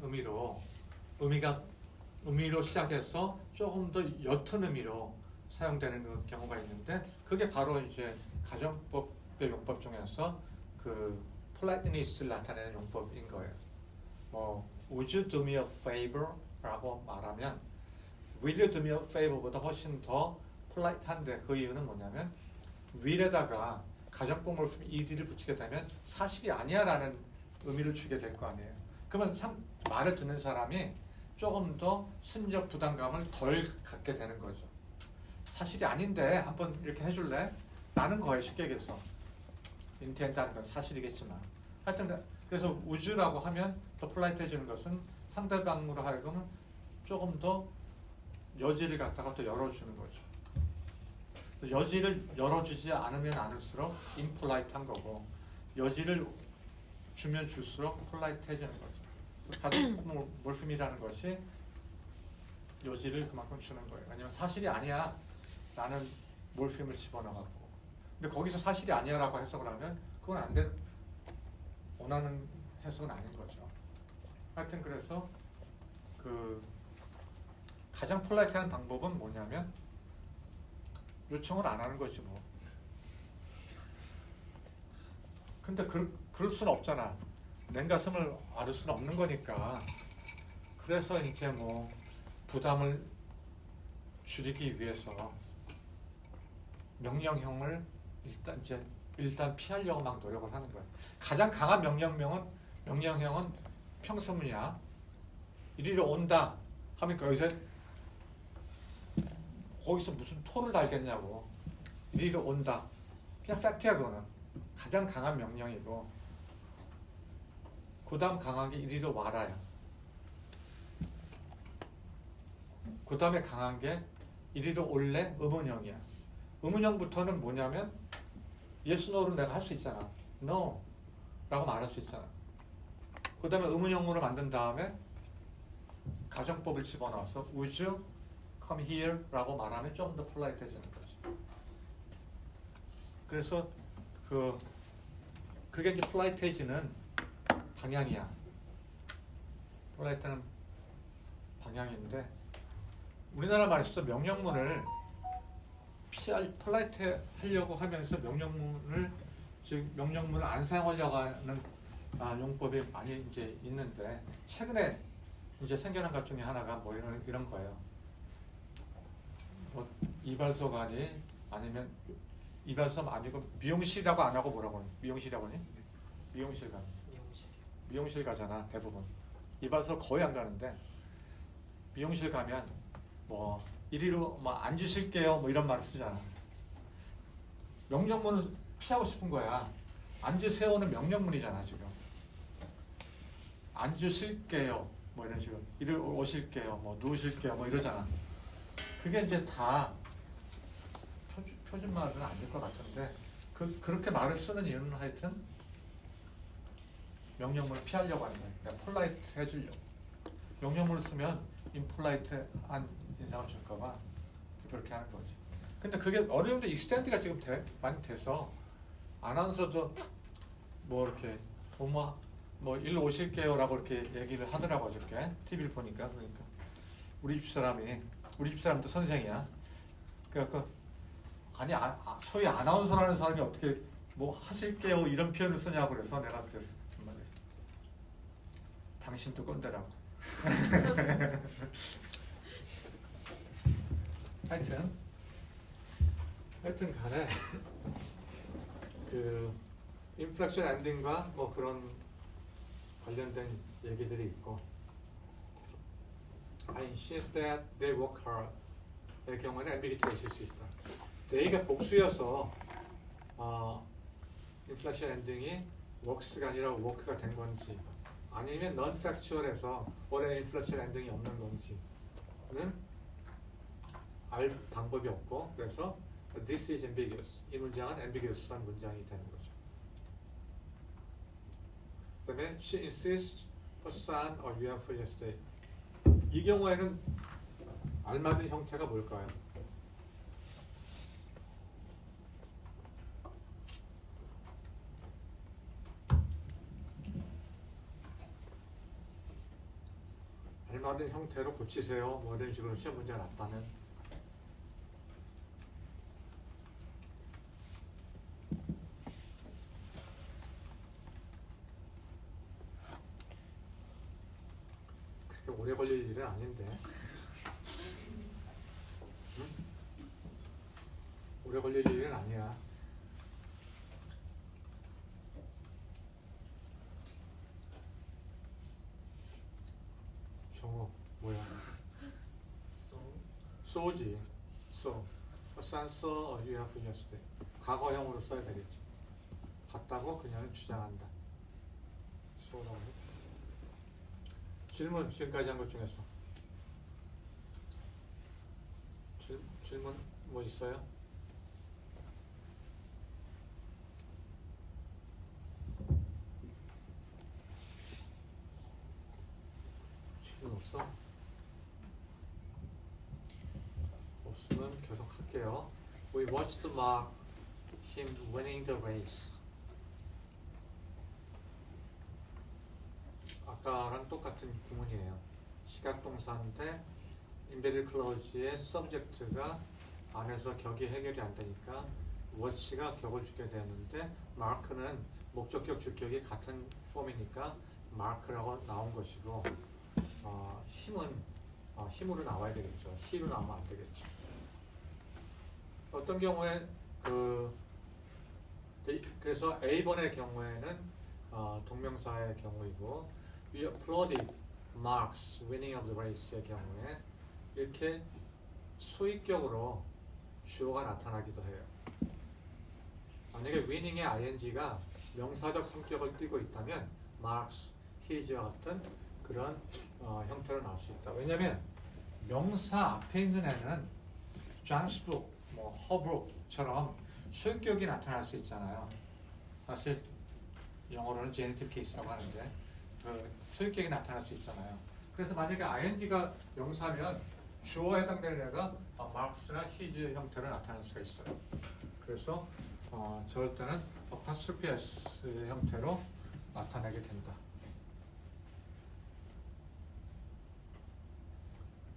의미로 시작해서 조금 더 옅은 의미로 사용되는 경우가 있는데 그게 바로 이제 가정법의 용법 중에서 그 politeness를 나타내는 용법인 거예요. 뭐 would you do me a favor라고 말하면 will you do me a favor보다 훨씬 더 polite한데 그 이유는 뭐냐면 will에다가 가정법 몰품 ed를 붙이게 되면 사실이 아니야라는 의미를 주게 될 거 아니에요. 그러면 말을 듣는 사람이 조금 더 심리적 부담감을 덜 갖게 되는 거죠. 사실이 아닌데 한번 이렇게 해줄래? 라는 거예요. 쉽게 얘기해서. 인텐트하는 건 사실이겠지만 하여튼 그래서 우주라고 하면 더 폴라이트해지는 것은 상대방으로 하여금 조금 더 여지를 갖다가 또 열어주는 거죠. 여지를 열어주지 않으면 않을수록 임폴라이트한 거고 여지를 주면 줄수록 폴라이트해지는 거죠. 가정 몰품이라는 것이 여지를 그만큼 주는 거예요. 아니면 사실이 아니야 라는 몰품을 집어넣어갖고 근데 거기서 사실이 아니야라고 해석을 하면 그건 안 돼. 원하는 해석은 아닌 거죠. 하여튼 그래서 그 가장 폴라이트한 방법은 뭐냐면 요청을 안 하는 거지 뭐. 근데 그럴 수는 없잖아. 냉가슴을 앓을 수는 없는 거니까. 그래서 이제 뭐 부담을 줄이기 위해서 명령형을 일단 피하려고 막 노력을 하는 거예요. 가장 강한 명령형은 평서문이야. 이리로 온다 하면 거기서 무슨 토를 달겠냐고. 이리로 온다. 그냥 팩트야 그거는. 가장 강한 명령이고 그 다음 강한 게 이리로 와라야. 그 다음에 강한 게 이리로 올래? 의문형이야. 의문형부터는 뭐냐면 yes, no를 내가 할 수 있잖아. no 라고 말할 수 있잖아. 그 다음에 의문형으로 만든 다음에 가정법을 집어넣어서 would you come here 라고 말하면 조금 더 폴라이트해지는 거죠. 그래서 그게 이제 폴라이트해지는 방향이야. 폴라이트는 방향인데 우리나라 말에서 명령문을 폴라이트 하려고 하면서 명령문을 안 사용하려고 하는 용법이 많이 이제 있는데 최근에 이제 생겨난 것 중에 하나가 뭐 이런 거예요. 뭐 이발소가니 아니면 이발소 아니고 미용실이라고 안 하고 뭐라고 하니? 미용실이라고 하니? 미용실 가잖아 대부분. 이발소 거의 안 가는데 미용실 가면 뭐 이리로 뭐 앉으실게요 뭐 이런 말을 쓰잖아. 명령문을 피하고 싶은 거야. 앉으세요는 명령문이잖아 지금. 앉으실게요 뭐 이런 식으로. 이리 오실게요 뭐 누우실게요 뭐 이러잖아. 그게 이제 다 표준말은 아닐 것 같은데 그렇게 말을 쓰는 이유는 하여튼 명령문을 피하려고 하는 거예요. 그러니까 폴라이트 해주려고. 명령문을 쓰면 임폴라이트한 인상을 줄까봐 그렇게 하는 거지. 근데 그게 어려운데 익스텐드가 지금 많이 돼서 아나운서도 뭐 이렇게 뭐 일로 오실게요라고 이렇게 얘기를 하더라고 어저께 TV를 보니까. 그러니까 우리 집사람도 선생이야. 그래갖고 아니 소위 아나운서라는 사람이 어떻게 뭐 하실게요 이런 표현을 쓰냐고 그래서 내가 그래서 정말 당신도 꼰대라고. 하여튼 간에 그 인플렉션 엔딩과 뭐 그런 관련된 얘기들이 있고 I insist that they work hard의 경우에는 ambiguity가 있을 수 있다. they가 복수여서 inflection ending이 works가 아니라 work가 된 건지 아니면 non-factual에서 원래 inflection ending이 없는 건지는 알 방법이 없고 그래서 this is ambiguous. 이 문장은 ambiguous한 문장이 되는 거죠. 그 다음에 she insists her son or you have for yesterday. 이 경우에는 알맞은 형태가 뭘까요? 알맞은 형태로 고치세요. 뭐 이런 식으로 시험 문제가 났다면 그렇게 오래 걸릴 일은 아닌데 응? 오래 걸릴 일은 아니야. 정호 뭐야? so지. so. A son saw a UFO yesterday. 과거형으로 써야 되겠죠. 봤다고 그녀는 주장한다. so라고. 질문 지금까지 한 것 중에서 질문 뭐 있어요? 질문 없어? 없으면 계속 할게요. We watched Mark him winning the race. 아까랑 똑같은 구문이에요. 시각동사인데 embedded clause의 subject가 안에서 격이 해결이 안 되니까 watch가 격을 주게 되는데 mark는 목적격 주격이 같은 폼이니까 mark라고 나온 것이고 힘은 힘으로 나와야 되겠죠. he로 나오면 안 되겠죠. 어떤 경우에 그래서 A번의 경우에는 동명사의 경우이고 We applauded Mark's winning of the race의 경우에 이렇게 소위격으로 주어가 나타나기도 해요. 만약에 winning의 ing가 명사적 성격을 띠고 있다면 Mark's, his와 같은 그런 형태로 나올 수 있다. 왜냐하면 명사 앞에 있는 애는 John's book, 뭐 her book처럼 소유격이 나타날 수 있잖아요. 사실 영어로는 genitive case라고 하는데 소유격이 나타날 수 있잖아요. 그래서 만약에 ing가 명사면 주어에 해당되는 애가 Marks나 his 형태로 나타날 수가 있어요. 그래서 저럴 때는 apostrophe s의 형태로 나타내게 된다.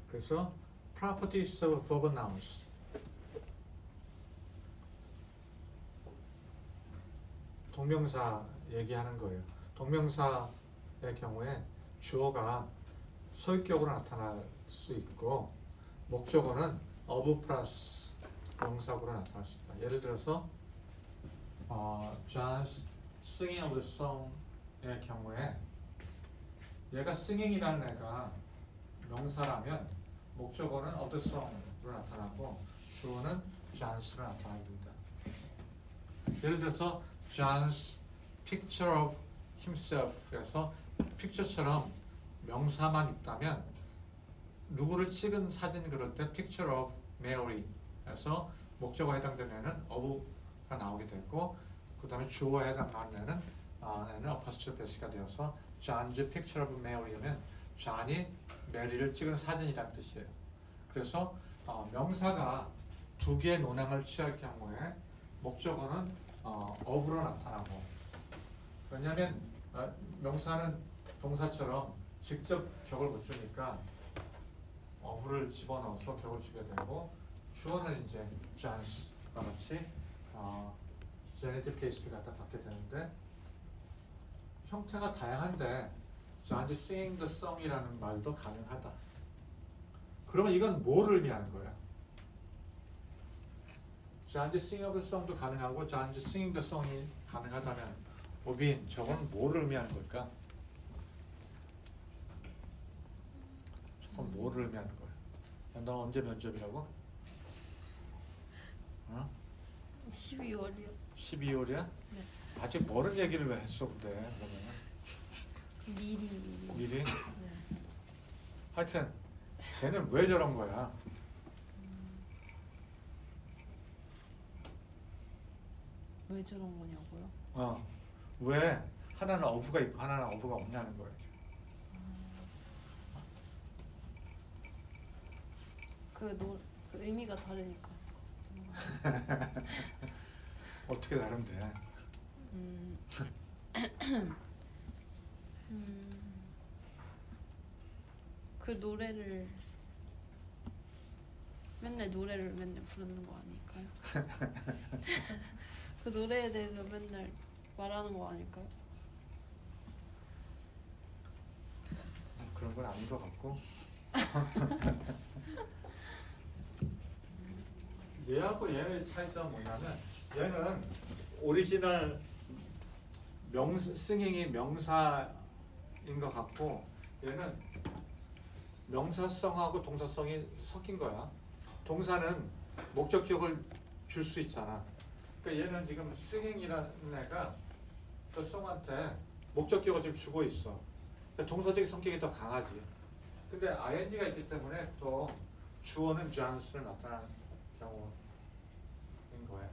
그래서 properties of verb nouns 동명사 얘기하는 거예요. 동명사의 경우에 주어가 소유격으로 나타날 수 있고 목적어는 of 플러스 명사구로 나타날 수 있다. 예를 들어서 John's singing of the song의 경우에 얘가 singing이라는 애가 명사라면 목적어는 of the song으로 나타나고 주어는 John's로 나타나게 됩니다. 예를 들어서 John's picture of himself에서 picture처럼 명사만 있다면 누구를 찍은 사진 그럴 때 picture of Mary에서 목적어에 해당되는 애는 of가 나오게 됐고 그 다음에 주어에 해당하는 애는 apostrophe s가 되어서 John's picture of Mary면 존이 메리를 찍은 사진이라는 뜻이에요. 그래서 명사가 두 개의 논항을 취할 경우에 목적어는 of로 나타나고 왜냐하면 명사는 동사처럼 직접 격을 못 주니까 of를 집어넣어서 격을 주게 되고 주어는 이제 John's과 같이 genitive case를 갖다 받게 되는데 형태가 다양한데 John's singing the song이라는 말도 가능하다. 그러면 이건 뭐를 의미하는 거야? John's singing of the song도 가능하고 John's singing the song이 가능하다면 오빈 저건 뭐를 의미하는 걸까? 그럼 뭐를 의미하는 거야? 야, 너 언제 면접이라고? 어? 12월이요. 12월이야? 네. 아직 멀은 얘기를 왜 했어 근데 그러면 미리. 미리? 네. 하여튼 쟤는 왜 저런 거야? 왜 저런 거냐고요? 왜 하나는 어부가 있고 하나는 어부가 없냐는 거야. 그 의미가 다르니까. 어떻게 다른데? 음. 그 노래를 맨날 부르는 거 아닐까요? 그 노래에 대해서 맨날 말하는 거 아닐까요? 그런 건 아닌 것 같고. 얘하고 얘의 차이점은 뭐냐면 얘는 오리지널 singing이 명사인 것 같고 얘는 명사성하고 동사성이 섞인 거야. 동사는 목적격을 줄 수 있잖아. 그러니까 얘는 지금 singing이라는 애가 그 song한테 목적격을 지금 주고 있어. 그러니까 동사적인 성격이 더 강하지. 근데 ing가 있기 때문에 또 주어는 Johns를 나타나는 경우인 거야.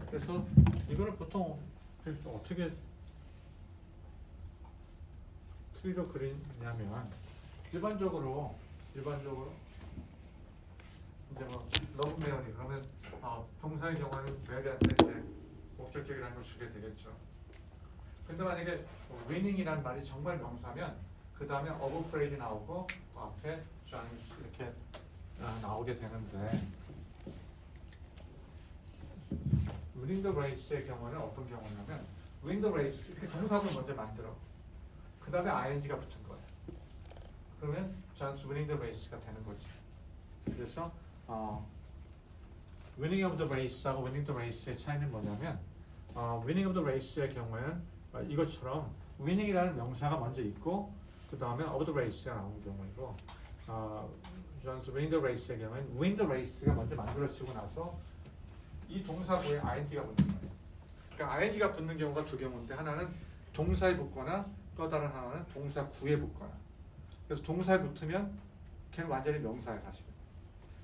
그래서 이거를 보통 어떻게 트리로 그리냐면 일반적으로 이제 뭐 러브 메어니 그러면 동사의 경우에는 메어리한테 이제 목적격이라는 걸 주게 되겠죠. 근데 만약에 winning이라는 말이 정말 명사면 그 다음에 of phrase 나오고 그 앞에 Johns 이렇게 나오게 되는데 winning the race의 경우는 어떤 경우냐면 win the race 이렇게 동사를 먼저 만들어. 그 다음에 ing가 붙은 거야. 그러면 Johns winning the race가 되는 거지. 그래서 winning of the race하고 winning the race의 차이는 뭐냐면 winning of the race의 경우에는 이것처럼 winning이라는 명사가 먼저 있고 그 다음에 of the race가 나오는 경우이고 Johns winning the race의 경우에는 win the race가 먼저 만들어지고 나서 이 동사구에 ing가 붙는 거예요. 그러니까 ing가 붙는 경우가 두 경우인데 하나는 동사에 붙거나 또 다른 하나는 동사구에 붙거나. 그래서 동사에 붙으면 걔는 완전히 명사야 사실은.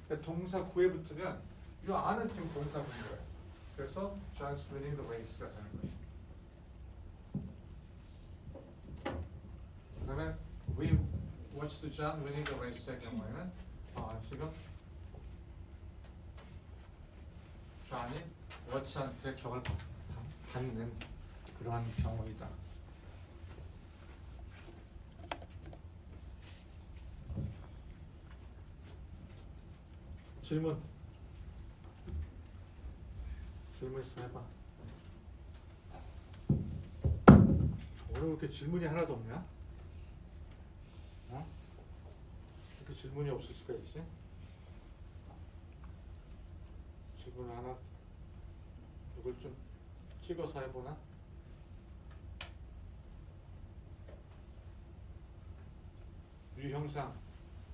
그러니까 동사구에 붙으면 이 안은 지금 동사구인 거예요. 그래서 John's winning the race가 되는 거죠. 그다음에 we watched John winning the race의 경우에는 지금 John이 워치한테 격을 받는 그러한 경우이다. 질문 있으면 해봐. 오늘 왜 이렇게 질문이 하나도 없냐? 이렇게 질문이 없을 수가 있지? 질문 하나 이걸 좀 찍어서 해보나? 유형상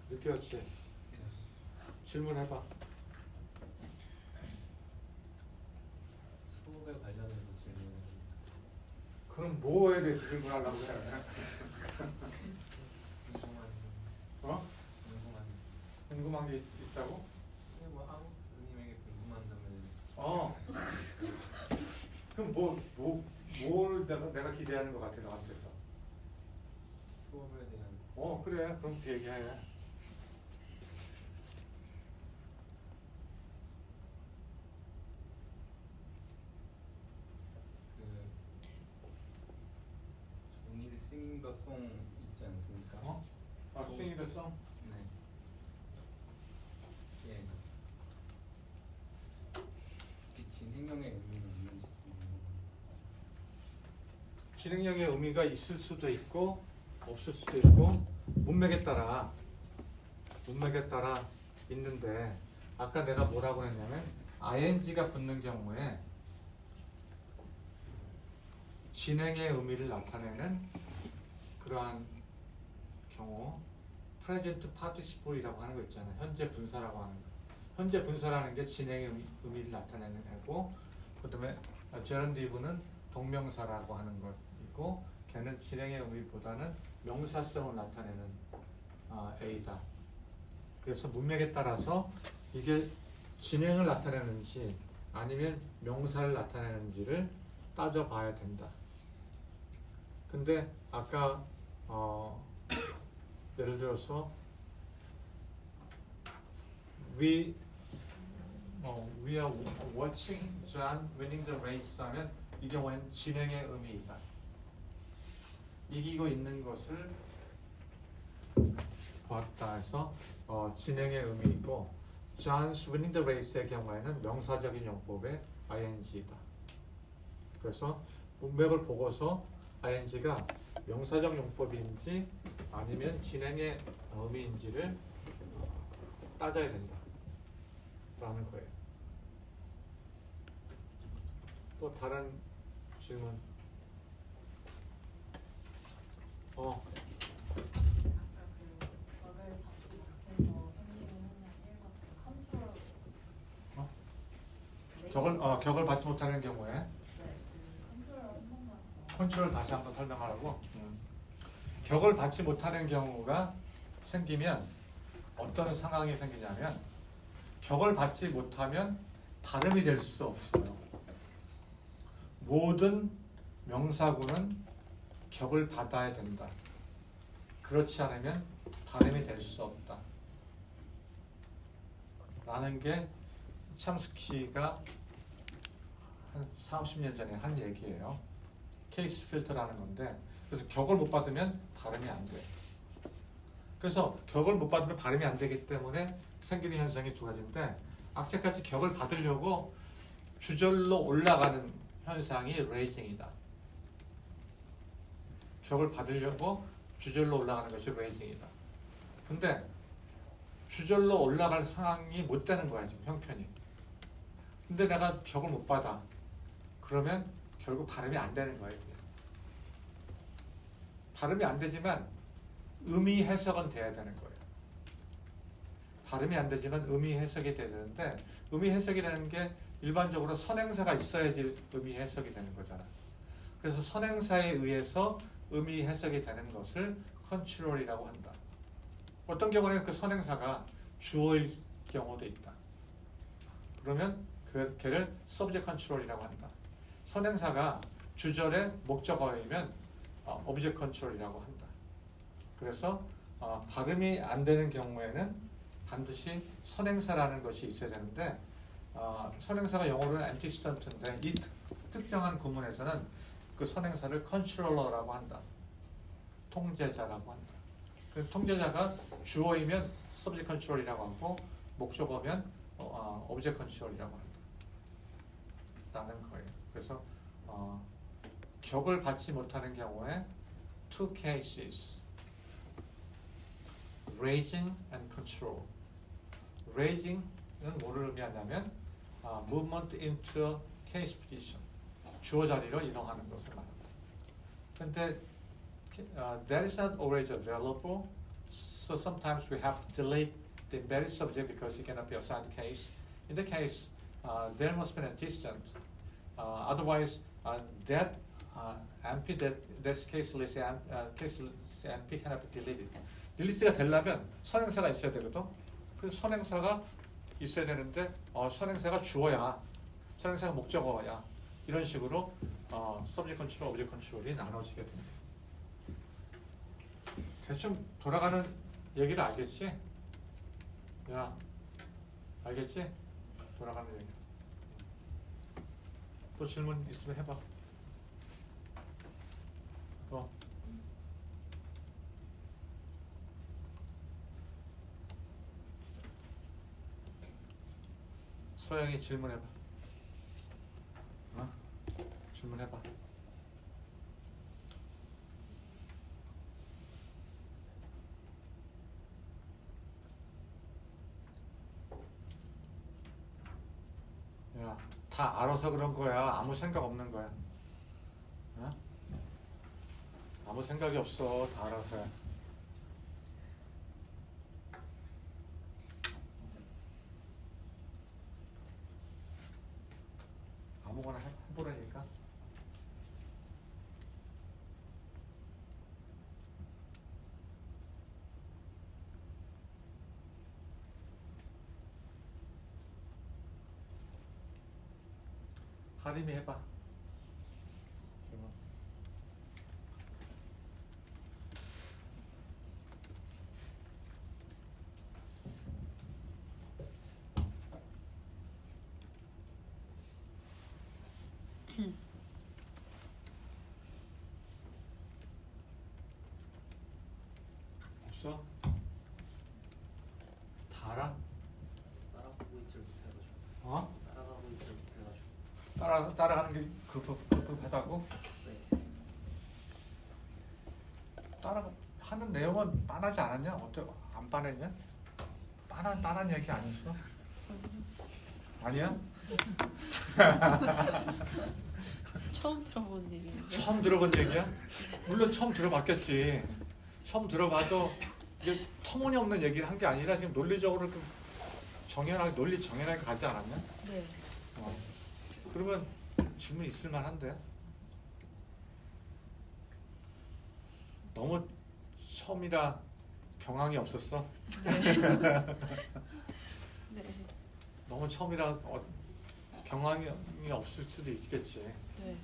느꼈지? 질문해봐. 수업에 관련해서 질문을 그럼 뭐에 대해서 질문하려고 해? 궁금한 게 있다고? 그냥 뭐 아무 교수님에게 궁금한 점을 그럼 뭘 내가 기대하는 것 같아 너한테서? 수업에 대한 그래 그럼 그 얘기해. 그 종이를 singing the song 있지 않습니까? singing the song? 네. 예. 이 진행형의 의미는 무엇인지 진행형의 의미가 있을 수도 있고 없을 수도 있고 문맥에 따라 있는데 아까 내가 뭐라고 했냐면 ing가 붙는 경우에 진행의 의미를 나타내는 그러한 경우 present participle이라고 하는 거 있잖아요. 현재 분사라고 하는 거. 현재 분사라는 게 진행의 의미를 나타내는 애고, 그다음에 gerundive는 동명사라고 하는 것이고, 걔는 진행의 의미보다는 명사성을 나타내는 A다. 그래서 문맥에 따라서 이게 진행을 나타내는지 아니면 명사를 나타내는지를 따져봐야 된다. 근데 아까 예를 들어서 we are watching John winning the race 하면 이 경우에는 진행의 의미이다. 이기고 있는 것을 보았다 해서 진행의 의미이고, John's winning the race의 경우에는 명사적인 용법의 ing이다. 그래서 문맥을 보고서 ing가 명사적 용법인지 아니면 진행의 의미인지를 따져야 된다 라는 거예요. 또 다른 질문? 격을 받지 못하는 경우에 컨트롤 다시 한번 설명하라고. 격을 받지 못하는 경우가 생기면 어떤 상황이 생기냐면, 격을 받지 못하면 발음이 될 수 없어요. 모든 명사구는 격을 받아야 된다. 그렇지 않으면 발음이 될 수 없다 라는 게 참스키가 한 40년 전에 한 얘기예요. 케이스 필터라는 건데, 그래서 격을 못 받으면 발음이 안 돼. 그래서 격을 못 받으면 발음이 안 되기 때문에 생기는 현상이 두 가지인데, 악재까지 격을 받으려고 주절로 올라가는 현상이 레이징이다. 격을 받으려고 주절로 올라가는 것이 레이징이다. 근데 주절로 올라갈 상황이 못 되는 거야, 지금 형편이. 근데 내가 격을 못 받아. 그러면 결국 발음이 안 되는 거예요. 그냥. 발음이 안 되지만 의미 해석은 돼야 되는 거예요. 발음이 안 되지만 의미 해석이 돼야 되는데, 의미 해석이라는 게 일반적으로 선행사가 있어야지 의미 해석이 되는 거잖아. 그래서 선행사에 의해서 의미 해석이 되는 것을 컨트롤이라고 한다. 어떤 경우는 그 선행사가 주어일 경우도 있다. 그러면 걔를 subject control이라고 한다. 선행사가 주절의 목적어이면 object control이라고 한다. 그래서 발음이 안 되는 경우에는 반드시 선행사라는 것이 있어야 되는데, 선행사가 영어로는 antecedent인데 이 특정한 구문에서는 그 선행사를 controller라고 한다. 통제자라고 한다. 그 통제자가 주어이면 subject control이라고 하고, 목적어면 object control이라고 한다. 라는 거예요. 그래서 격을 받지 못하는 경우에 two cases, raising and control. raising은 뭐를 의미하냐면 movement into case position, 주어 자리로 이동하는 것을 말합니다. 근데 that is not always available, so sometimes we have to delete the embedded subject because it cannot be assigned case. In the case, there must be an antecedent. Otherwise, that NP, that case list, case NP cannot be deleted. 딜리트가 되려면 선행사가 있어야 되거든. 그래서 선행사가 있어야 되는데 선행사가 주어야, 선행사가 목적어야. 이런 식으로 subject control, object control이 나눠지게 됩니다. 대충 돌아가는 얘기를 알겠지? 야, 알겠지? 돌아가는 얘기. 또 질문 있으면 해봐. 서영이 질문해봐. 질문해봐. 야, 다 알아서 그런 거야. 아무 생각 없는 거야. 아무 생각이 없어. 다 알아서 해. 하림이 해봐. 없어? 다 알아? 따라가고 있질 못해가지고. 어? 따라가고 있질 못해가지고. 따라가는 게 급급하다고? 네. 하는 내용은 빤하지 않았냐? 안 빤했냐? 빤한 얘기 아니었어? 아니야? 처음 들어본 얘기인데. 처음 들어본 얘기야? 물론 처음 들어봤겠지. 처음 들어봐도 이게 터무니없는 얘기를 한 게 아니라 지금 논리적으로 논리 정연하게 가지 않았냐? 네. 그러면 질문 있을 만한데. 너무 처음이라 경황이 없었어? 네. 너무 처음이라 경황이 없을 수도 있겠지. 네.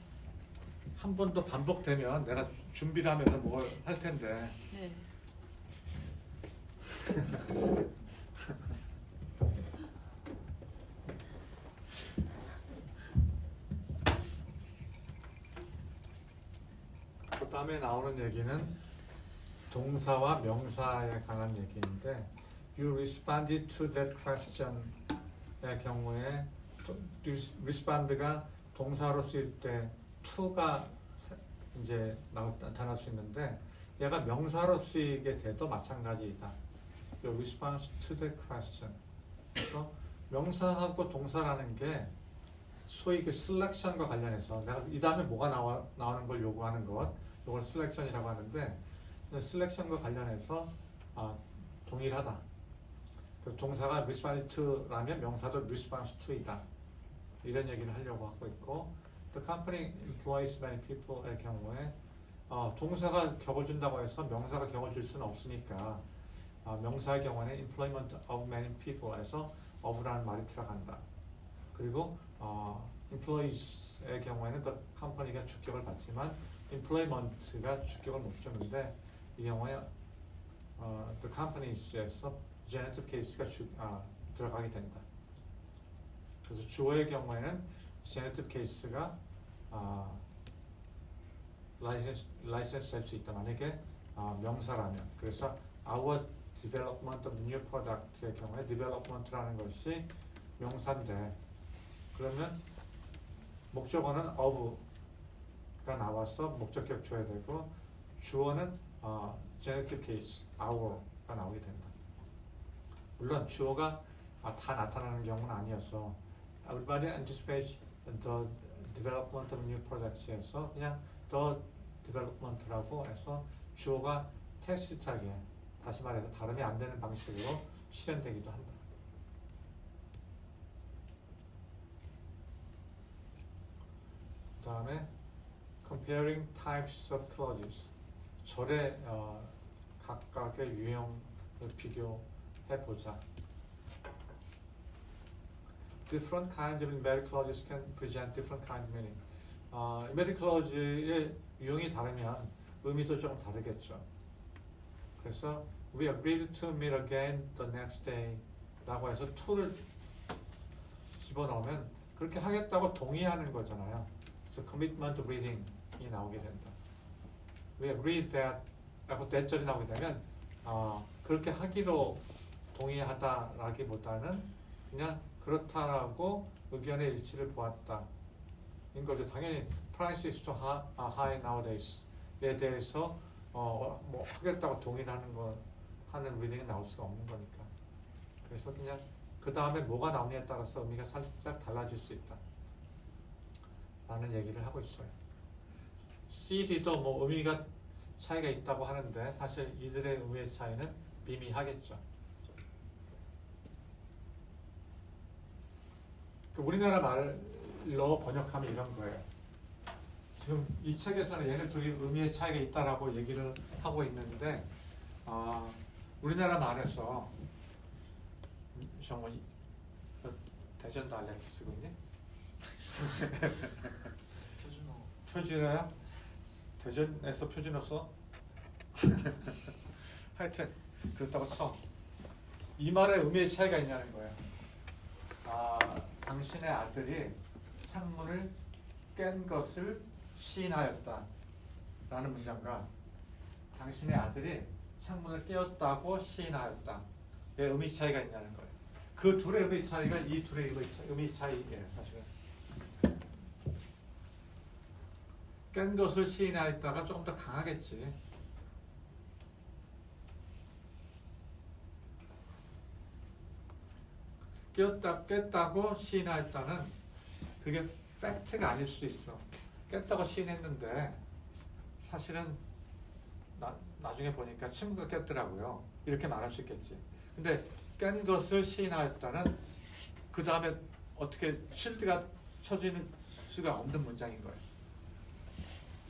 한 번 더 반복되면 내가 준비를 하면서 뭘 할 텐데. 네. 그 다음에 나오는 얘기는 동사와 명사에 관한 얘기인데 You responded to that question의 경우에 respond가 동사로 쓰일 때 to가 이제 나타날 수 있는데 얘가 명사로 쓰이게 돼도 마찬가지이다. Your response to the question. 그래서 명사하고 동사라는 게 소위 그 셀렉션과 관련해서 내가 이 다음에 뭐가 나오는 걸 요구하는 것, 이걸 셀렉션이라고 하는데 셀렉션과 관련해서 동일하다. 그래서 동사가 respond to라면 명사도 response to이다. 이런 얘기를 하려고 하고 있고 The company employs many people의 경우에 동사가 격을 준다고 해서 명사가 격을 줄 수는 없으니까 명사의 경우에는 employment of many people에서 of라는 말이 들어간다. 그리고 employees의 경우에는 the company가 주격을 받지만 employment가 주격을 못 주는데 이 경우에 the companies에서 genitive case가 들어가게 된다. 그래서 주어의 경우에는 genitive case가 license 될 수 있다. 만약에 명사라면. 그래서 our development of new product의 경우에 development라는 것이 명사인데 그러면 목적어는 of가 나와서 목적격 줘야 되고 주어는 genitive case, our가 나오게 된다. 물론 주어가 다 나타나는 경우는 아니어서 everybody anticipates the development of new products에서 그냥 the development라고 해서 주어가 테시트하게 다시 말해서 발음이 안 되는 방식으로 실현되기도 한다. 그 다음에 comparing types of clauses 절의 각각의 유형을 비교해보자. Different kinds of embedded clauses can present different kind of meaning. embedded clause의 유형이 다르면 의미도 조금 다르겠죠. 그래서 we agreed to meet again the next day 라고 해서 to를 집어넣으면 그렇게 하겠다고 동의하는 거잖아요. 그래서 commitment reading이 나오게 된다. We agreed that 라고 대절이 나오게 되면 그렇게 하기로 동의하다라기보다는 그냥 그렇다라고 의견의 일치를 보았다. 인 거죠. 당연히 price is too high nowadays에 대해서 뭐 하겠다고 동의하는 하는 리딩이 나올 수가 없는 거니까. 그래서 그냥 그 다음에 뭐가 나오냐에 따라서 의미가 살짝 달라질 수 있다. 라는 얘기를 하고 있어요. CD도 뭐 의미가 차이가 있다고 하는데 사실 이들의 의미의 차이는 미미하겠죠. 우리나라 말로 번역하면 이런 거예요. 지금 이 책에서는 얘네 둘이 의미의 차이가 있다라고 얘기를 하고 있는데 우리나라 말에서 정말 대전도 알렉스 쓰고 있니? 표준어. 표준어야? 대전에서 표준어 써? 하여튼 그렇다고 쳐. 이 말에 의미의 차이가 있냐는 거예요. 당신의 아들이 창문을 깬 것을 시인하였다 라는 문장과 당신의 아들이 창문을 깨었다고 시인하였다. 왜 의미 차이가 있냐는 거예요. 그 둘의 의미 차이가 이 둘의 의미 차이예요. 사실은 깬 것을 시인하였다가 조금 더 강하겠지. 깼다고 시인하였다는 그게 팩트가 아닐 수도 있어. 깼다고 시인했는데 사실은 나중에 보니까 친구가 깼더라고요. 이렇게 말할 수 있겠지. 근데 깬 것을 시인하였다는 그 다음에 어떻게 쉴드가 쳐지는 수가 없는 문장인 거예요.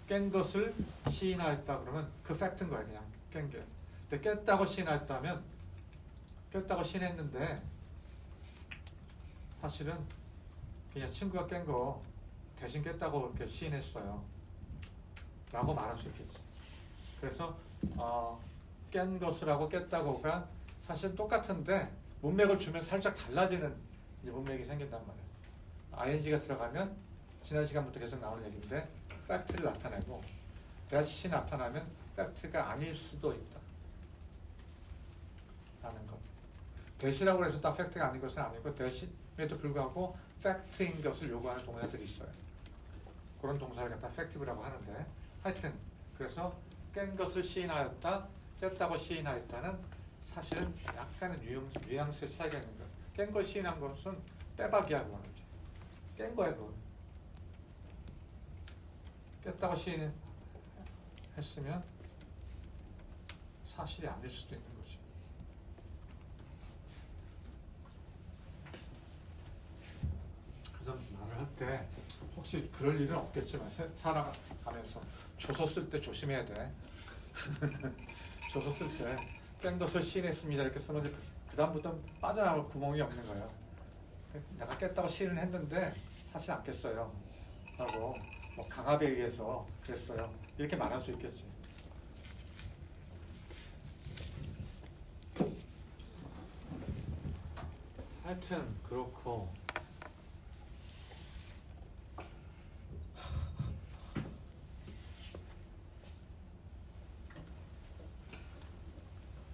깬 것을 시인하였다 그러면 그 팩트인 거예요. 그냥 깬 게. 근데 깼다고 시인하였다면 깼다고 시인했는데 사실은 그냥 친구가 깬 거 대신 깼다고 그렇게 시인했어요 라고 말할 수 있겠지. 그래서 깬 것을 하고 깼다고가 사실 똑같은데 문맥을 주면 살짝 달라지는 이제 문맥이 생긴단 말이에요. ing가 들어가면 지난 시간부터 계속 나오는 얘기인데 팩트를 나타내고 that이 나타나면 팩트가 아닐 수도 있다 라는 것. 대시라고 해서 딱 팩트가 아닌 것은 아니고 대시에도 불구하고 팩트인 것을 요구하는 동사들이 있어요. 그런 동사를 갖다 팩티브라고 하는데 하여튼 그래서 깬 것을 시인하였다, 깼다고 시인하였다는 사실은 약간의 뉘앙스의 차이가 있는 거예요. 깬 걸 시인한 것은 빼박이하고 하는 거죠. 깬 거야 그건. 깼다고 시인했으면 사실이 아닐 수도 있는 거죠. 그래서 말을 할 때 혹시 그럴 일은 없겠지만 살아가면서 조서 쓸 때 조심해야 돼. 조서 쓸 때 깬 것을 시인했습니다 이렇게 쓰면 그 다음부터는 빠져나갈 구멍이 없는 거예요. 내가 깼다고 시인을 했는데 사실 안 깼어요 라고 뭐 강압에 의해서 그랬어요 이렇게 말할 수 있겠지. 하여튼 그렇고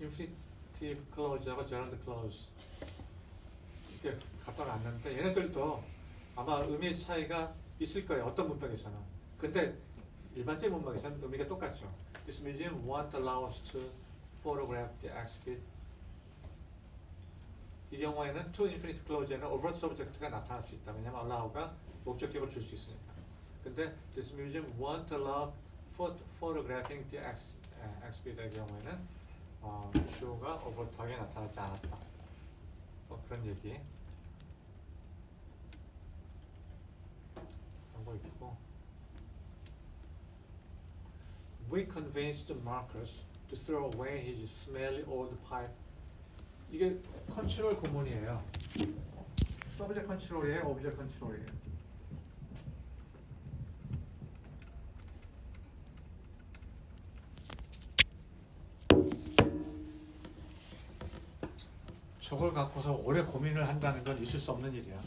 infinitive clause하고 gerund clause 이렇게 갖다 놨는데 얘네들도 아마 의미의 차이가 있을 거예요. 어떤 문맥에서는. 근데 일반적인 문맥에서는 의미가 똑같죠. This museum won't allow us to photograph the exhibit. 이 경우에는 to infinitive clause에는 overt subject가 나타날 수 있다. 왜냐하면 allow가 목적격을 줄 수 있으니까. 근데 this museum won't allow photographing the exhibit의 경우에는 주어가 overt하게 나타나지 않았다. 뭐 그런 얘기 하고 있고 We convinced Marcus to throw away his smelly old pipe. 이게 컨트롤 구문이에요. 서브젝트 컨트롤이에요, 오브젝트 컨트롤이에요. 저걸 갖고서 오래 고민을 한다는 건 있을 수 없는 일이야.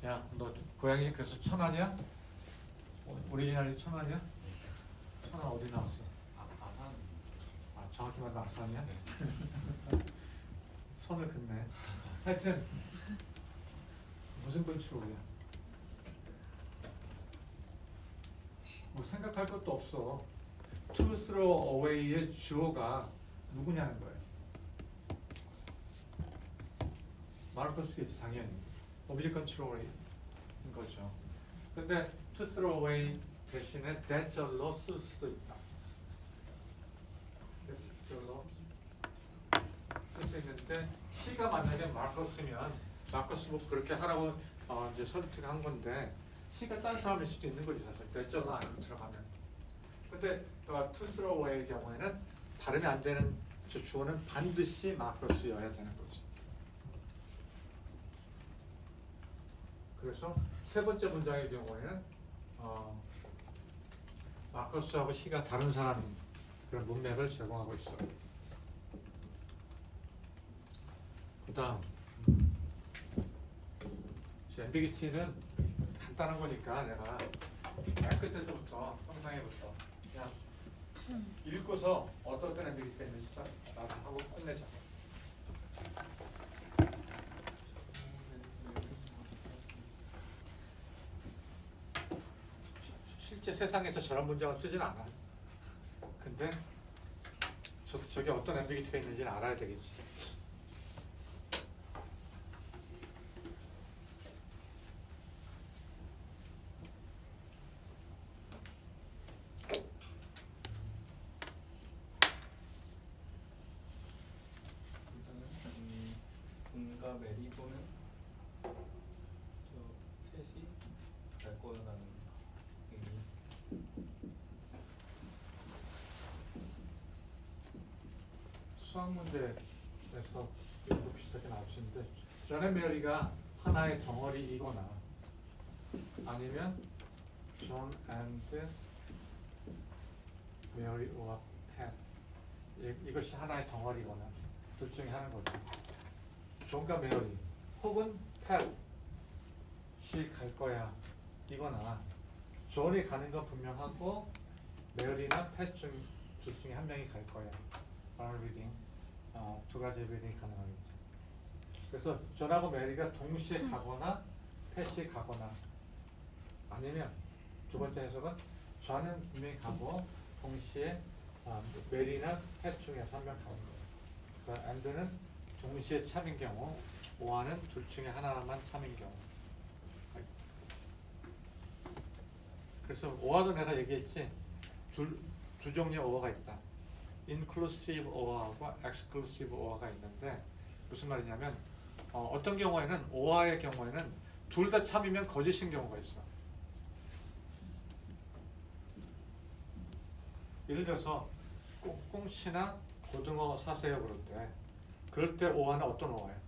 야, 너 고향이 그래서 천안이야? 오리지널이 천안이야? 천안 어디 나왔어? 아산. 정확히 말하면 아산이야? 선을 긋네. 하여튼 무슨 컨트롤이야? 뭐 생각할 것도 없어. To throw away의 주어가 누구냐는 거예요. 마르커스겠지 당연히. 오브젝트 컨트롤인 거죠. 근데 to throw away 대신에 that절로 쓸 수도 있다. that절로 쓸 수 있는데 C가 만약에 마르커스면 마르커스 뭐 그렇게 하라고 이제 설득한 건데 C가 다른 사람일 수도 있는 거지 사실. that절로 안으로 들어가면. 근데 to throw away의 경우에는 발음이 안 되는 저 주어는 반드시 마르커스여야 되는 거지. 그래서 세 번째 문장의 경우에는 마커스하고 시가 다른 사람인 그런 문맥을 제공하고 있어요. 그다음 앰비기티는 간단한 거니까 내가 맨 끝에서부터 형상에부터 그냥 읽고서 어떤 앰비기티가 있는지 나도 하고 끝내자. 실제 세상에서 저런 문장을 쓰진 않아. 근데 저게 어떤 앰비기티가 있는지는 알아야 되겠지. 일단은 돈과 메리고는 저 셋이 갈 거라는 의미. 수학 문제에서 이것도 비슷하게 나오시는데 존 앤 메리가 하나의 덩어리이거나 아니면 존 앤드 메리 오아 팻 이것이 하나의 덩어리거나 둘 중에 하나인 거죠. 존과 메리 혹은 팻이 갈 거야 이거나 존이 가는 건 분명하고 메리나 팻 둘 중에 한 명이 갈 거야. 라는 리딩 두 가지 리딩이 가능하겠죠. 그래서 존하고 메리가 동시에 가거나 팻이 가거나 아니면 두 번째 해석은 존은 분명히 가고 동시에 메리나 팻 중에서 한 명 가는 거예요. 그래서 앤드는 동시에 참인 경우 오아는 둘 중에 하나만 참인 경우. 그래서 오아도 내가 얘기했지 두 종류의 오아가 있다. inclusive 오아하고 exclusive 오아가 있는데 무슨 말이냐면 어떤 경우에는 오아의 경우에는 둘 다 참이면 거짓인 경우가 있어. 예를 들어서 꽁치나 고등어 사세요 그럴 때 오아는 어떤 오아예요?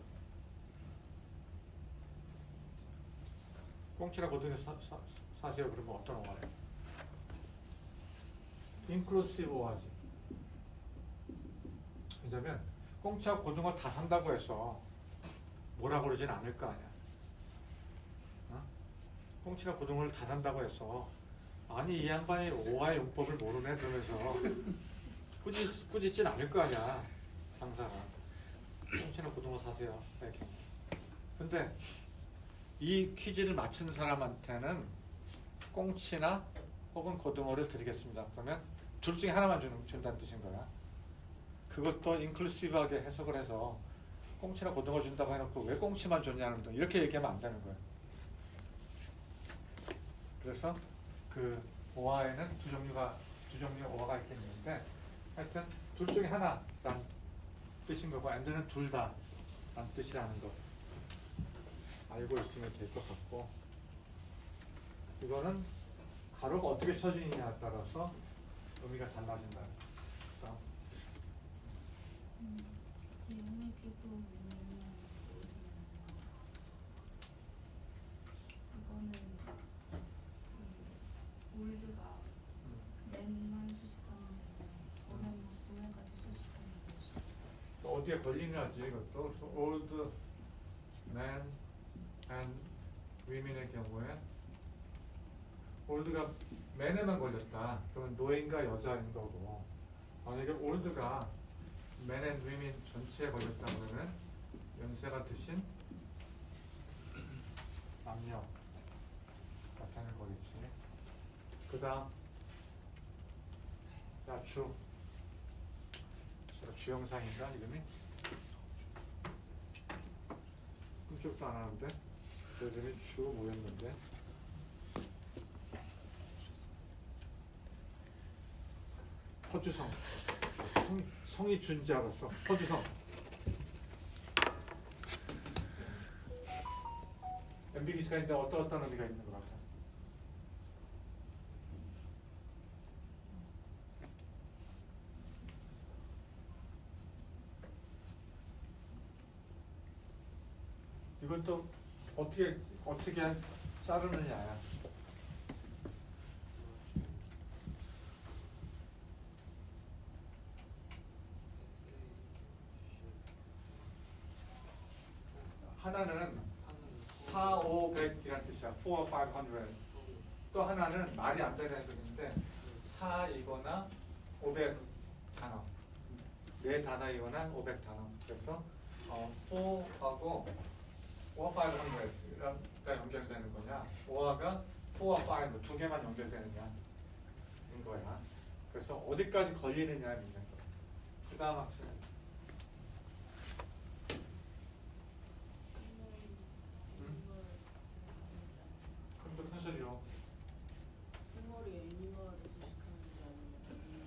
꽁치나 고등어 사세요 그러면 어떤 오아예요? inclusive 오아지. 왜냐면 꽁치하고 고등어 다 산다고 해서 뭐라고 그러진 않을 거 아니야. 꽁치나 고등어를 다 산다고 해서 아니 이 양반이 오아의 용법을 모르네 그러면서 꾸짖진 않을 거 아니야 상사가. 꽁치나 고등어 사세요 이렇게. 근데 이 퀴즈를 맞힌 사람한테는 꽁치나 혹은 고등어를 드리겠습니다. 그러면 둘 중에 하나만 준다는 뜻인 거야. 그것도 인클루시브하게 해석을 해서 꽁치나 고등어 준다고 해놓고 왜 꽁치만 줬냐는 등 이렇게 얘기하면 안 되는 거예요. 그래서 그 오아에는 두 종류의 오아가 있겠는데 하여튼 둘 중에 하나란 뜻인 거고 앤드는 둘 다란 뜻이라는 거 알고 있으면 될 것 같고 이거는 가로가 어떻게 쳐지느냐에 따라서 의미가 달라진다. 지용의 피부 보면은 이거는 그 올드가 맨만 수식하는 제는 보면까지 수식하는 제 어디에 걸리냐지 이것도. 그래서 old man and women의 경우에 old가 man에만 걸렸다. 그러면 노인과 여자인 거고 만약에 old가 men and women 전체에 걸렸다 그러면 연세가 드신 남녀 나타낼 거겠지. 그 다음 야추 주형상인가 이름이? 끔찍도 안 하는데 그 이름이 주 뭐였는데? 허주성. 성이 준지 알았어. 허주성. 앰비기티가 있는데 어떤 의미가 있는 것 같아? 이건 또 어떻게 자르느냐야. 하나는 4, 5, 100이란 뜻이야. 4, 500. 또 하나는 말이 안 되는 해석인데 4이거나 500 단어. 네 단어이거나 500 단어. 그래서 4하고 500가 연결되는 거냐, 5가 4와 5, 두 개만 연결되느냐인 거야. 그래서 어디까지 걸리느냐에 있는 거야. 그 다음 학생. 근데 현실이요. 스몰이 애니멀을 수식하는지 아니면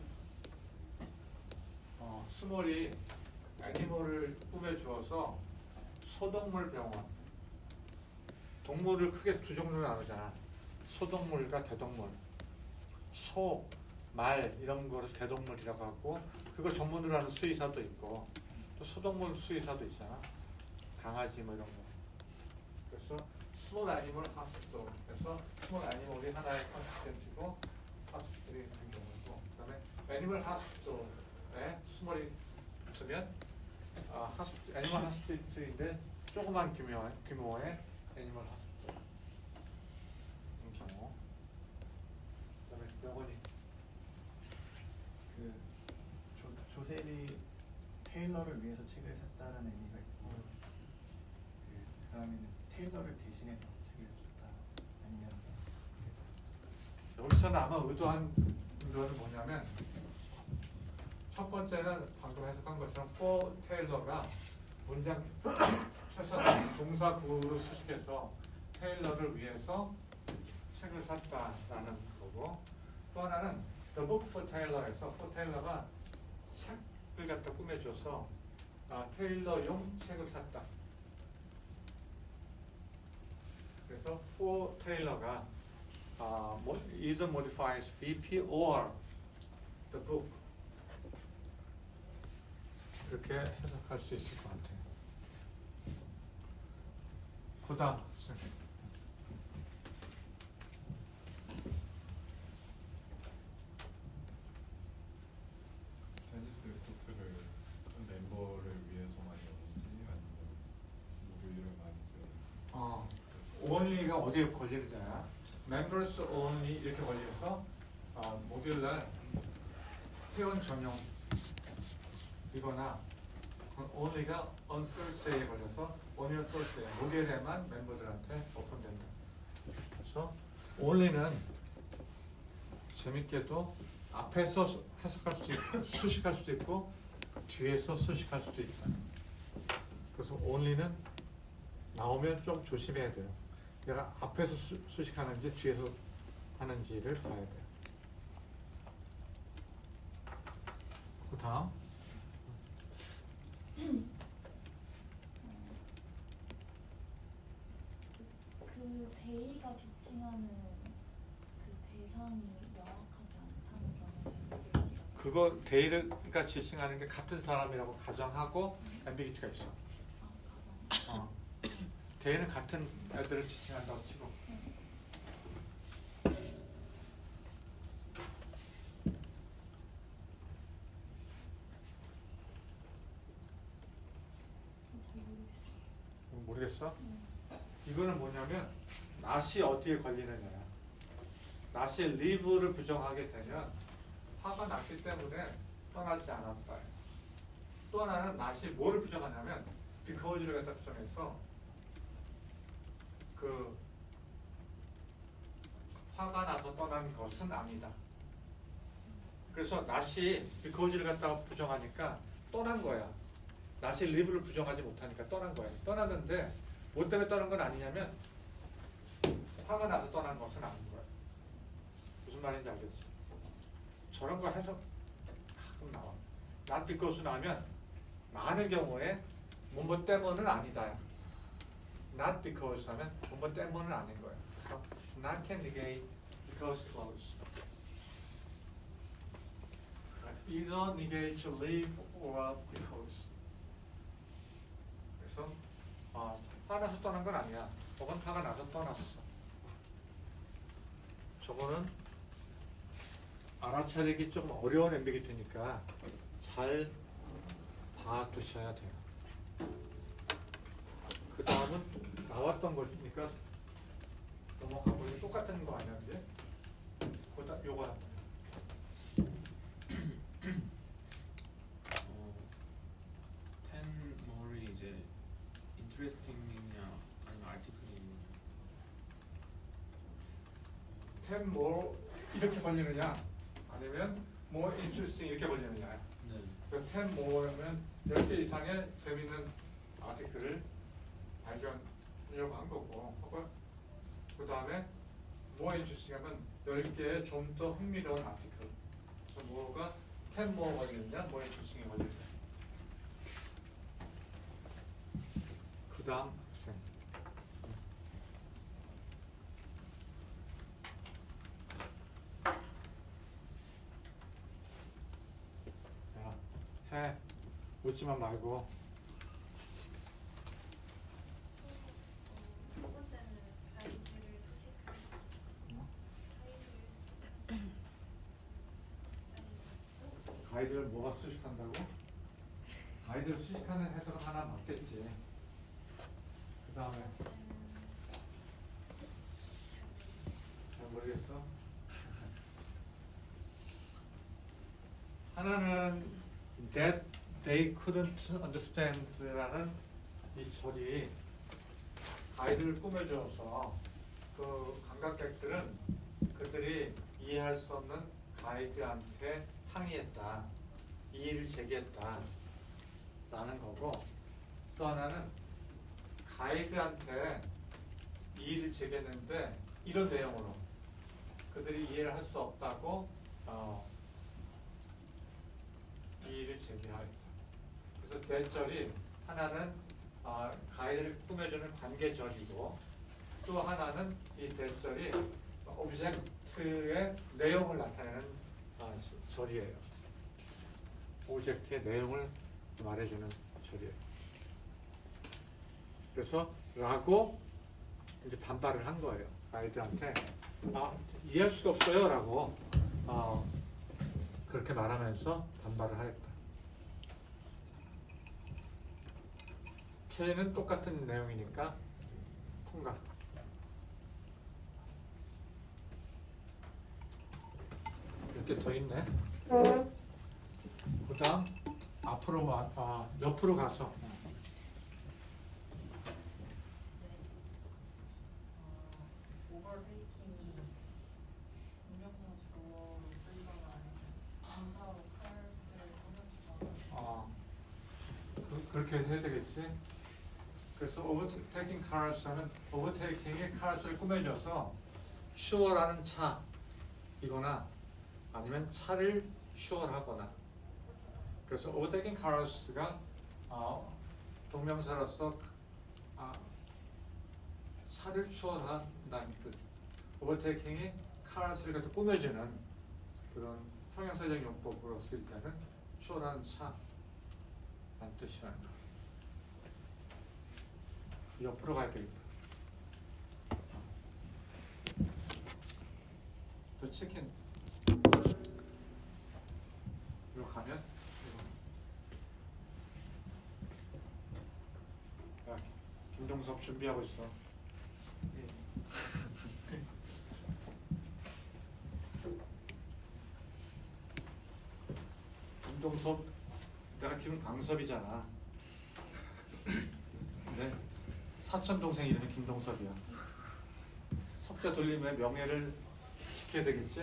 스몰이 애니멀을 꾸며주어서 소동물 병원. 동물을 크게 두 종류로 나누잖아. 소동물과 대동물. 소, 말 이런 거를 대동물이라고 하고, 그걸 전문으로 하는 수의사도 있고, 또 소동물 수의사도 있잖아. 강아지 뭐 이런 거. 그래서 스몰 애니멀 하스피털. 그래서 스몰 애니멀이 하나의 컨시스턴트고 하스피털이 그 경우고, 그다음에 애니멀 하스피털에 스몰이 붙으면 애니멀 하스피털인데 조그만 규모의 애니멀 하스피털인 경우. 그다음에 병원이 그 조셉이 테일러를 위해서 책을 샀다라는 의미가 있고, 그 다음에는 테일러를 대신해서 책을 샀다 아니면 여기서는 아마 의도한 거는 뭐냐면, 첫 번째는 방금 해석한 것처럼 for 테일러가 문장 최소한 동사 구를 수식해서 테일러를 위해서 책을 샀다라는 거고, 또 하나는 The Book for Taylor에서 for 테일러가 책을 갖다 꾸며줘서 테일러용 책을 샀다. 그래서 for 테일러가 either modifies VP or the book. 그렇게 해석할 수 있을 것 같아요. 고다 쌤. 테니스 코트를 멤버를 위해서만 여는지 아니면 목요일에 많이 배우는지. only가 어디에 걸리느냐? members only 이렇게 걸려서 목요일날 회원 전용 이거나 only가 on Thursday에 걸려서 only on Thursday 목요일에만 멤버들한테 오픈된다. 그래서 only는 재밌게도 앞에서 해석할 수도 있고 수식할 수도 있고 뒤에서 수식할 수도 있다. 그래서 only는 나오면 좀 조심해야 돼요. 내가 앞에서 수식하는지 뒤에서 하는지를 봐야 돼요. 그 다음 그 대의가 지칭하는 그 대상이 명확하지 않다는 점에서 앰비기티가 그거 데이가 지칭하는 게 같은 사람이라고 가정하고 앰비기티가 있어. 가장 데이는 같은 애들을 지칭한다고 치고. 잘 모르겠어. 모르겠어? 이거는 뭐냐면 not이 어디에 걸리느냐야. not이 leave를 부정하게 되면 화가 났기 때문에 떠나지 않았다. 또 하나는 not이 뭐를 부정하냐면 because를 갖다 부정해서 그 화가 나서 떠난 것은 아니다. 그래서 not이 because를 갖다가 부정하니까 떠난 거야. not이 leave를 부정하지 못하니까 떠난 거야. 떠났는데 뭐 때문에 떠난 건 아니냐면 화가 나서 떠난 것은 아닌 거야. 무슨 말인지 알겠지? 저런 거 해석 가끔 나와. not because 나오면 많은 경우에 뭔뭐 때문은 아니다. not because 하면 뭔뭐 때문은 아닌 거야. 그래서 not can negate because clause. either negate leave or because. 그래서 화는 나서 떠난 건 아니야. 혹은 화가 나서 떠났어. 저거는 알아차리기 좀 어려운 앰비기티니까 잘 봐두셔야 돼요. 그 다음은 나왔던 거니까 넘어가 보니 똑같은 거 아니야, 그지? 그다 요거 한 번. 텐 뭐를 이제 interesting이냐 아니면 article이냐. 템 뭐 이렇게 걸리느냐 아니면 more interesting 이렇게 걸리느냐. 네. 그 템 뭐면 10개 이상의 재밌는 아티클을 발견하려고 한 거고, 혹은 그 다음에 more interesting 하면 10개의 좀 더 흥미로운 아티클. 그래서 뭐가 템 뭐가 걸리느냐, more interesting이 걸리느냐. 그 다음 학생. 야, 해. 웃지만 말고. 첫 번째는 가이드를 수식하는 가이드를 뭐가 수식한다고? 가이드를 수식하는 해석은 하나 맞겠지. 그 다음에 잘 모르겠어. 하나는 that they couldn't understand라는 이 절이 가이드를 꾸며줘서 그 관광객들은 그들이 이해할 수 없는 가이드한테 항의했다, 이의를 제기했다 라는 거고, 또 하나는 가이드한테 이의를 제기했는데 이런 내용으로 그들이 이해를 할 수 없다고 이의를 제기하였다. 그래서 대절이 하나는 가이드를 꾸며주는 관계절이고, 또 하나는 이 대절이 오브젝트의 내용을 나타내는 절이에요. 오브젝트의 내용을 말해주는 절이에요. 그래서 라고 이제 반발을 한 거예요. 가이드한테 이해할 수가 없어요 라고 그렇게 말하면서 반발을 하였다. K는 똑같은 내용이니까 통과. 이렇게 더 있네. 그 다음 앞으로 옆으로 가서 오버테이킹이 동명사 주어로 쓰거나 동사로 카르스를 꾸며주거나 그렇게 해야 되겠지. 그래서 overtaking cars 하면 overtaking이 cars를 꾸며줘서 추월하는 차 이거나 아니면 차를 추월하거나. 그래서 overtaking cars가 동명사로서 차를 추월한다는 뜻. overtaking이 cars를 갖다 꾸며주는 그런 형용사적 용법으로 쓸 때는 추월하는 차 라는 뜻이라는 거. 옆으로 가야 되겠다. 또 치킨. 이거 가면 야, 김동섭 준비하고 있어. 김동섭, 내가 기분 강섭이잖아. 네. 사촌 동생 이름이 김동섭이야. 석자 돌림의 명예를 지켜야 되겠지?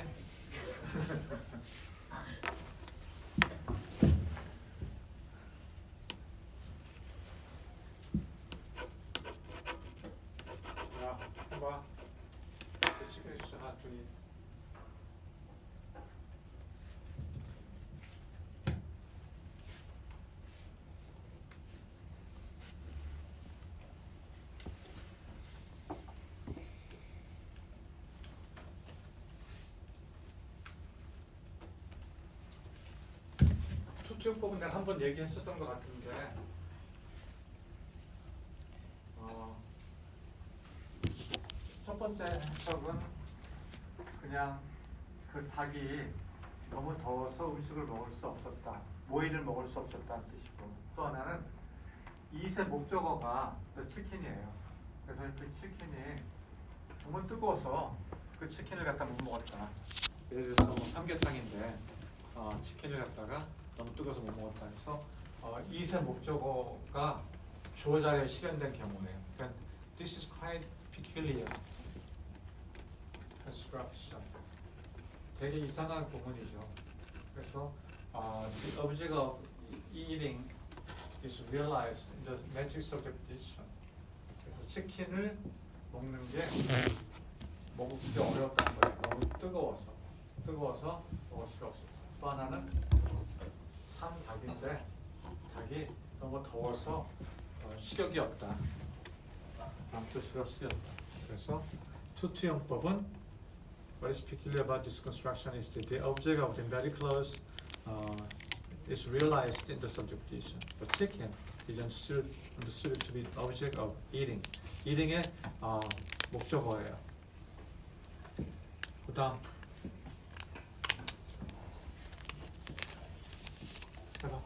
야, 해봐. 치킨 주자, 저기. 투투용법은 내가 한번 얘기했었던 것 같은데 첫 번째 해석은 그냥 그 닭이 너무 더워서 음식을 먹을 수 없었다. 모이를 먹을 수 없었다는 뜻이고, 또 하나는 이세 목적어가 치킨이에요. 그래서 그 치킨이 너무 뜨거워서 그 치킨을 갖다 못 먹었다. 예를 들어서 뭐 삼계탕인데 치킨을 갖다가 너무 뜨거워서 못 먹었다 해서 이세 목적어가 주어 자리에 실현된 경우예요. 그러니까 this is quite peculiar construction. 되게 이상한 부분이죠. 그래서 the object of eating is realized in the matrix of repetition. 그래서 치킨을 먹는 게 먹기 어려웠다는 거예요. 너무 뜨거워서 먹을 수가 없어요. 또 하나는 산 닭인데 닭이 너무 더워서 식욕이 없다. 라는 뜻으로 쓰였다. 그래서 투투용법은 what is peculiar about this construction is that the object of the very clause is realized in the subjectation. But chicken is understood to be object of eating. eating의 목적어예요. 그 다음 해봐.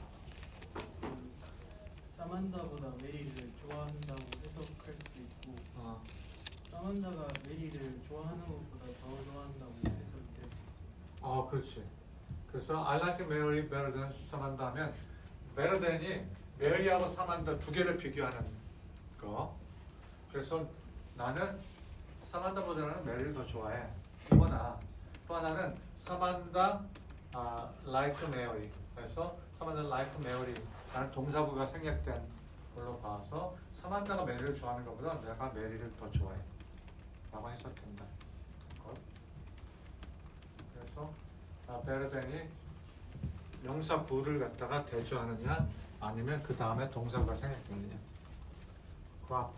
사만다보다 메리를 좋아한다고 해석할 수도 있고 사만다가 메리를 좋아하는 것보다 더 좋아한다고 해석이 될 수 있어요. 그렇지. 그래서 I like Mary better than Samantha 하면 better than이 메리하고 사만다 두 개를 비교하는 거. 그래서 나는 사만다보다는 메리를 더 좋아해. 이거나 또 하나는 사만다 like Mary. 그래서 사만다 like Mary 라는 동사구가 생략된 걸로 봐서 사만다가 메리를 좋아하는 것보다 내가 메리를 더 좋아해 라고 해석된다. 그래서 베르덴이 명사 구를 갖다가 대조하느냐 아니면 그 다음에 동사가 생략되느냐. 과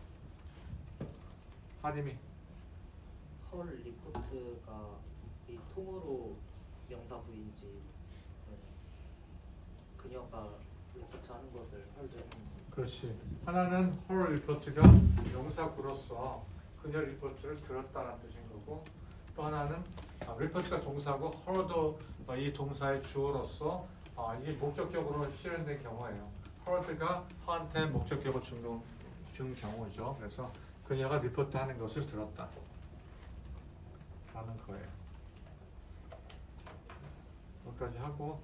하림이 헐 리포트가 이 통으로 명사구인지 그녀가 리포트 하는 것을 헐도 했는지. 그렇지. 하나는 헐 리포트가 명사구로서 그녀 리포트를 들었다는 뜻인 거고, 또 하나는 리포트가 동사고 헐도 이 동사의 주어로서 이게 목적격으로 실현된 경우예요. 헐드가 허한테 목적격을 준 경우죠. 그래서 그녀가 리포트하는 것을 들었다 라는 거예요. 여기까지 하고